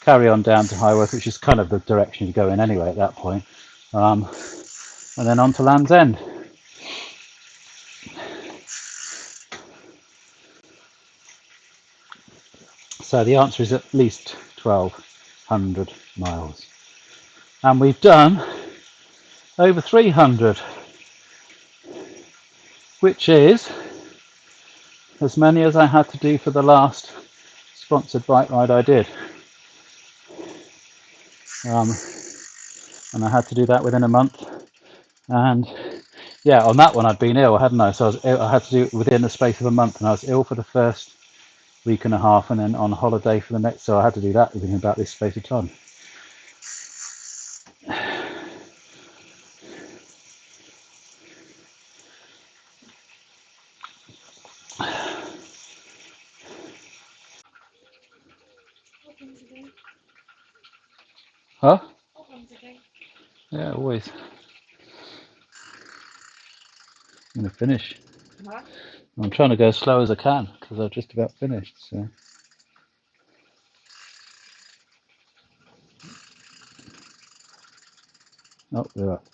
carry on down to Highworth, which is kind of the direction you go in anyway at that point, and then on to Land's End. So the answer is at least 1,200 miles. And we've done over 300, which is as many as I had to do for the last sponsored bike ride I did. And I had to do that within a month. And yeah, on that one I'd been ill, hadn't I? So I had to do it within the space of a month, and I was ill for the first week and a half, and then on holiday for the next. So I had to do that within about this space of time. Huh? Yeah, always. I'm going to finish. I'm trying to go as slow as I can because I've just about finished. So. Oh, they're up.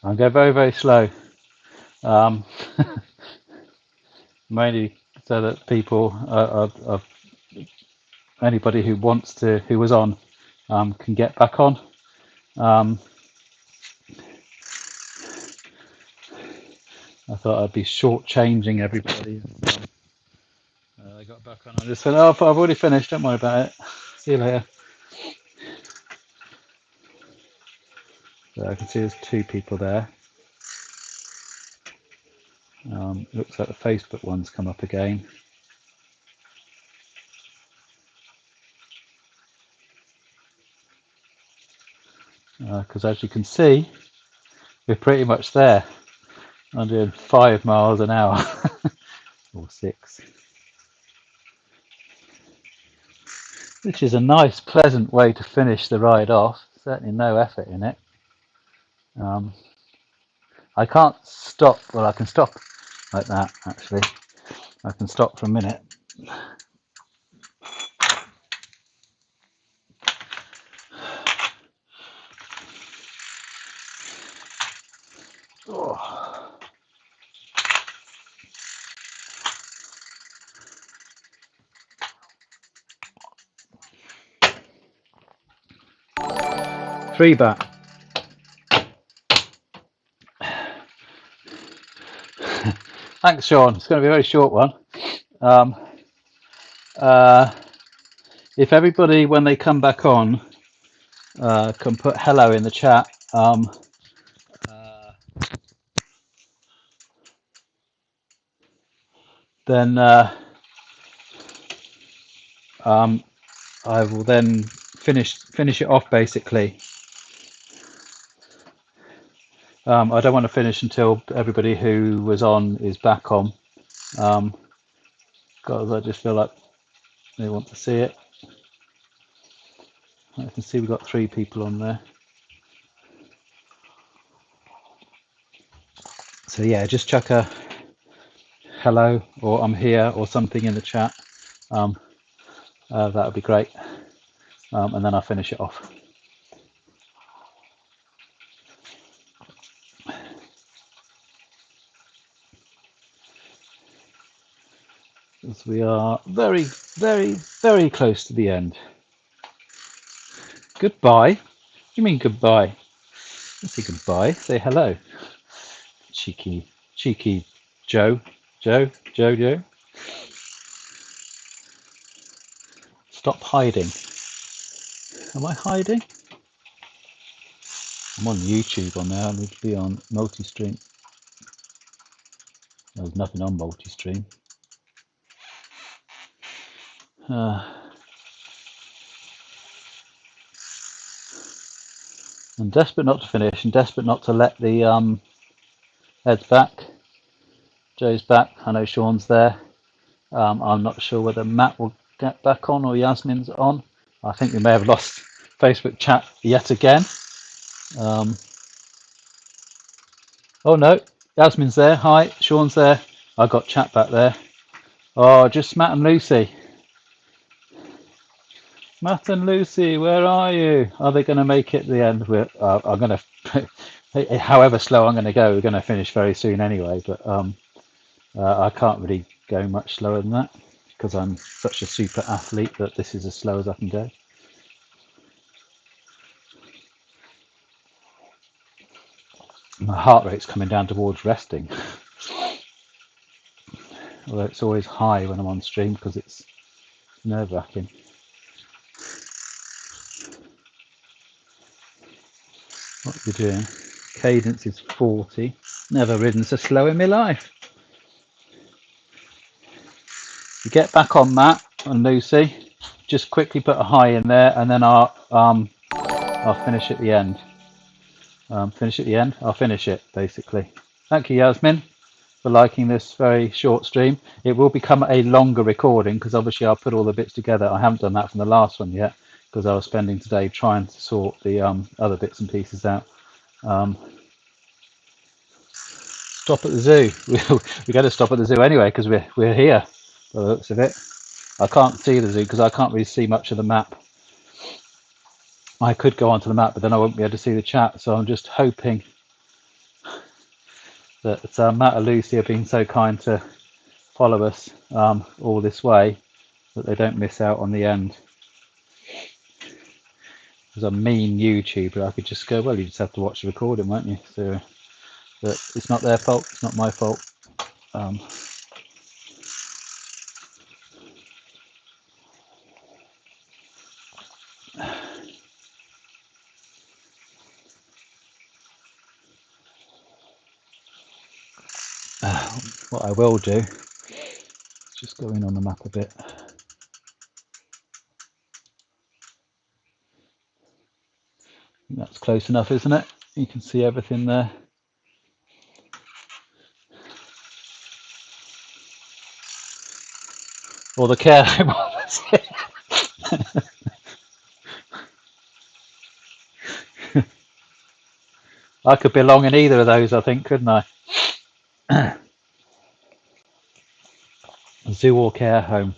I'm going very, very slow. Mainly so that people, anybody who wants to, who was on, can get back on. I thought I'd be shortchanging everybody. I got back on. I just said, "Oh, I've already finished. Don't worry about it. See you later." So I can see there's 2 people there. Looks like the Facebook one's come up again. Because as you can see, we're pretty much there. I'm doing 5 miles an hour or 6, which is a nice, pleasant way to finish the ride off. Certainly no effort in it. I can't stop. Well, I can stop like that. Actually, I can stop for a minute. Oh. Three back. Thanks, Sean. It's going to be a very short one. If everybody, when they come back on, can put hello in the chat, then I will then finish it off. Basically, I don't want to finish until everybody who was on is back on, because I just feel like they want to see it. I can see we've got 3 people on there. So yeah, just chuck a hello or I'm here or something in the chat. That would be great. And then I'll finish it off. As we are very, very, very close to the end. Goodbye? You mean goodbye? Don't say goodbye, say hello. Cheeky Joe. Joe. Stop hiding. Am I hiding? I'm on YouTube on there. I need to be on multi-stream. There's nothing on multi-stream. I'm desperate not to finish and desperate not to let the Ed's back. Joe's back. I know Sean's there. I'm not sure whether Matt will get back on or Yasmin's on. I think we may have lost Facebook chat yet again. Oh no, Yasmin's there. Hi, Sean's there. I got chat back there. Oh, just Matt and Lucy. Matt and Lucy, where are you? Are they going to make it to the end? I'm going to, however slow I'm going to go, we're going to finish very soon anyway. But I can't really go much slower than that because I'm such a super athlete that this is as slow as I can go. My heart rate's coming down towards resting. Although it's always high when I'm on stream because it's nerve-wracking. What are you doing? Cadence is 40. Never ridden so slow in my life. You get back on Matt and Lucy. Just quickly put a hi in there, and then I'll finish at the end. Finish at the end. I'll finish it basically. Thank you, Yasmin, for liking this very short stream. It will become a longer recording because obviously I'll put all the bits together. I haven't done that from the last one yet because I was spending today trying to sort the other bits and pieces out. Stop at the zoo. We got to stop at the zoo anyway because we're here. By the looks of it, I can't see the zoo because I can't really see much of the map. I could go onto the map, but then I won't be able to see the chat. So I'm just hoping that Matt and Lucy have been so kind to follow us all this way that they don't miss out on the end. As a mean YouTuber, I could just go, well, you just have to watch the recording, won't you? So, but it's not their fault. It's not my fault. What I will do is just go in on the map a bit. That's close enough, isn't it? You can see everything there. Or the care home, obviously. I could belong in either of those, I think, couldn't I? Zoo or care home.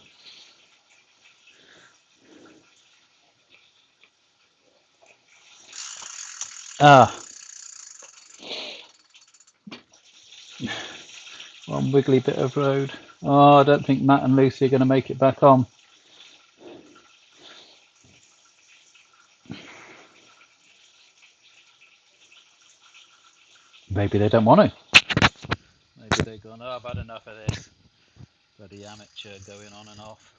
One wiggly bit of road. Oh, I don't think Matt and Lucy are going to make it back on. Maybe they don't want to. Maybe they've gone, oh, I've had enough of this. Bloody amateur going on and off.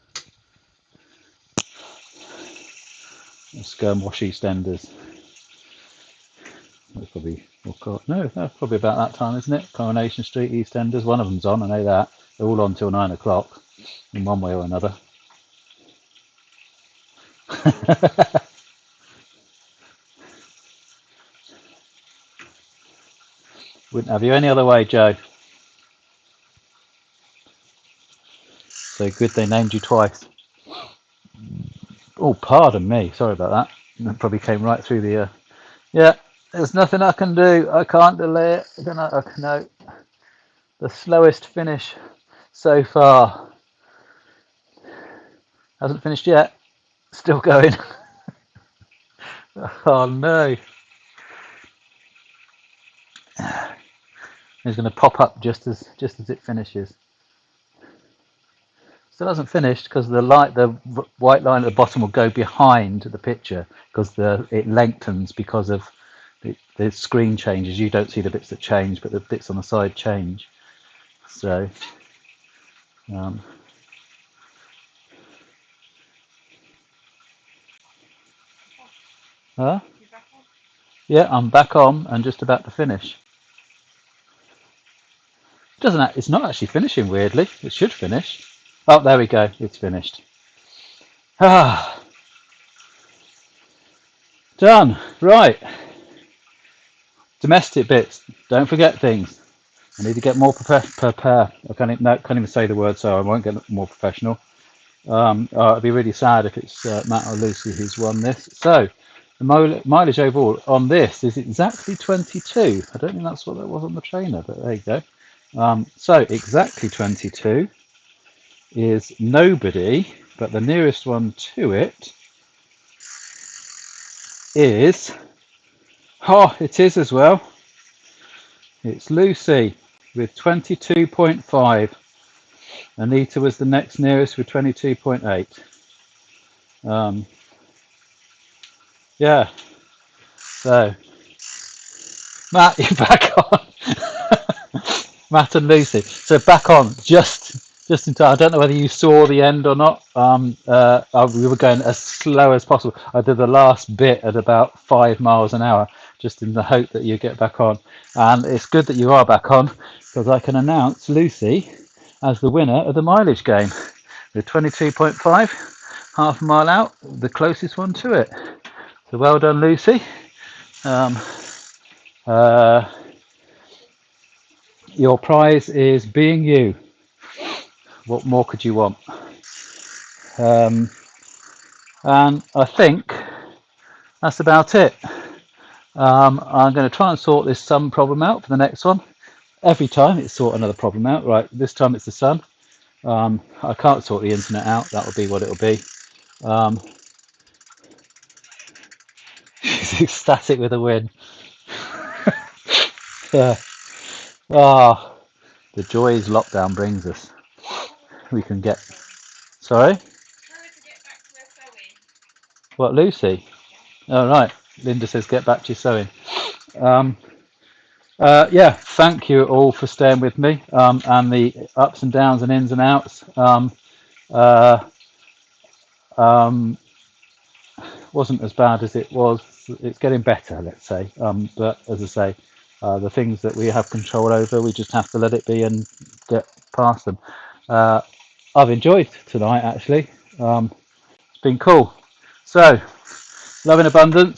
Let's go and wash EastEnders. That's probably, no, that's probably about that time, isn't it? Coronation Street, EastEnders, one of them's on, I know that. They're all on till 9 o'clock, in one way or another. Wouldn't have you any other way, Joe. So good they named you twice. Oh, pardon me, sorry about that. That probably came right through the... Yeah, there's nothing I can do. I can't delay it. No. The slowest finish so far. Hasn't finished yet. Still going. Oh no. It's going to pop up just as it finishes. Still hasn't finished because the white line at the bottom will go behind the picture because it lengthens because of the screen changes. You don't see the bits that change, but the bits on the side change. So, huh? Yeah, I'm back on and just about to finish. It's not actually finishing, weirdly. It should finish. Oh, there we go. It's finished. Ah, done. Right. Domestic bits. Don't forget things. I need to get more prepared. I can't even say the word, so I won't get more professional. It'd be really sad if it's Matt or Lucy who's won this. So the mileage overall on this is exactly 22. I don't think that's what that was on the trainer, but there you go. So exactly 22 is nobody, but the nearest one to it is... Oh, it is as well. It's Lucy with 22.5. Anita was the next nearest with 22.8. Yeah. So, Matt, you're back on. Matt and Lucy. So back on just in time. I don't know whether you saw the end or not. We were going as slow as possible. I did the last bit at about 5 miles an hour, just in the hope that you get back on. And it's good that you are back on because I can announce Lucy as the winner of the mileage game with 22.5, half a mile out, the closest one to it. So well done, Lucy. Your prize is being you. What more could you want? And I think that's about it. I'm going to try and sort this sun problem out for the next one. Every time it's sort another problem out. Right, this time it's the sun. I can't sort the internet out. That'll be what it'll be. She's ecstatic with a win. Yeah. Ah, the joys lockdown brings us. We can get. Sorry? What, Lucy? Oh, right. Linda says get back to your sewing. Um, yeah, thank you all for staying with me and the ups and downs and ins and outs. Uh, wasn't as bad as it was. It's getting better, let's say. But as I say, the things that we have control over, we just have to let it be and get past them. I've enjoyed tonight, actually. It's been cool. So, love in abundance.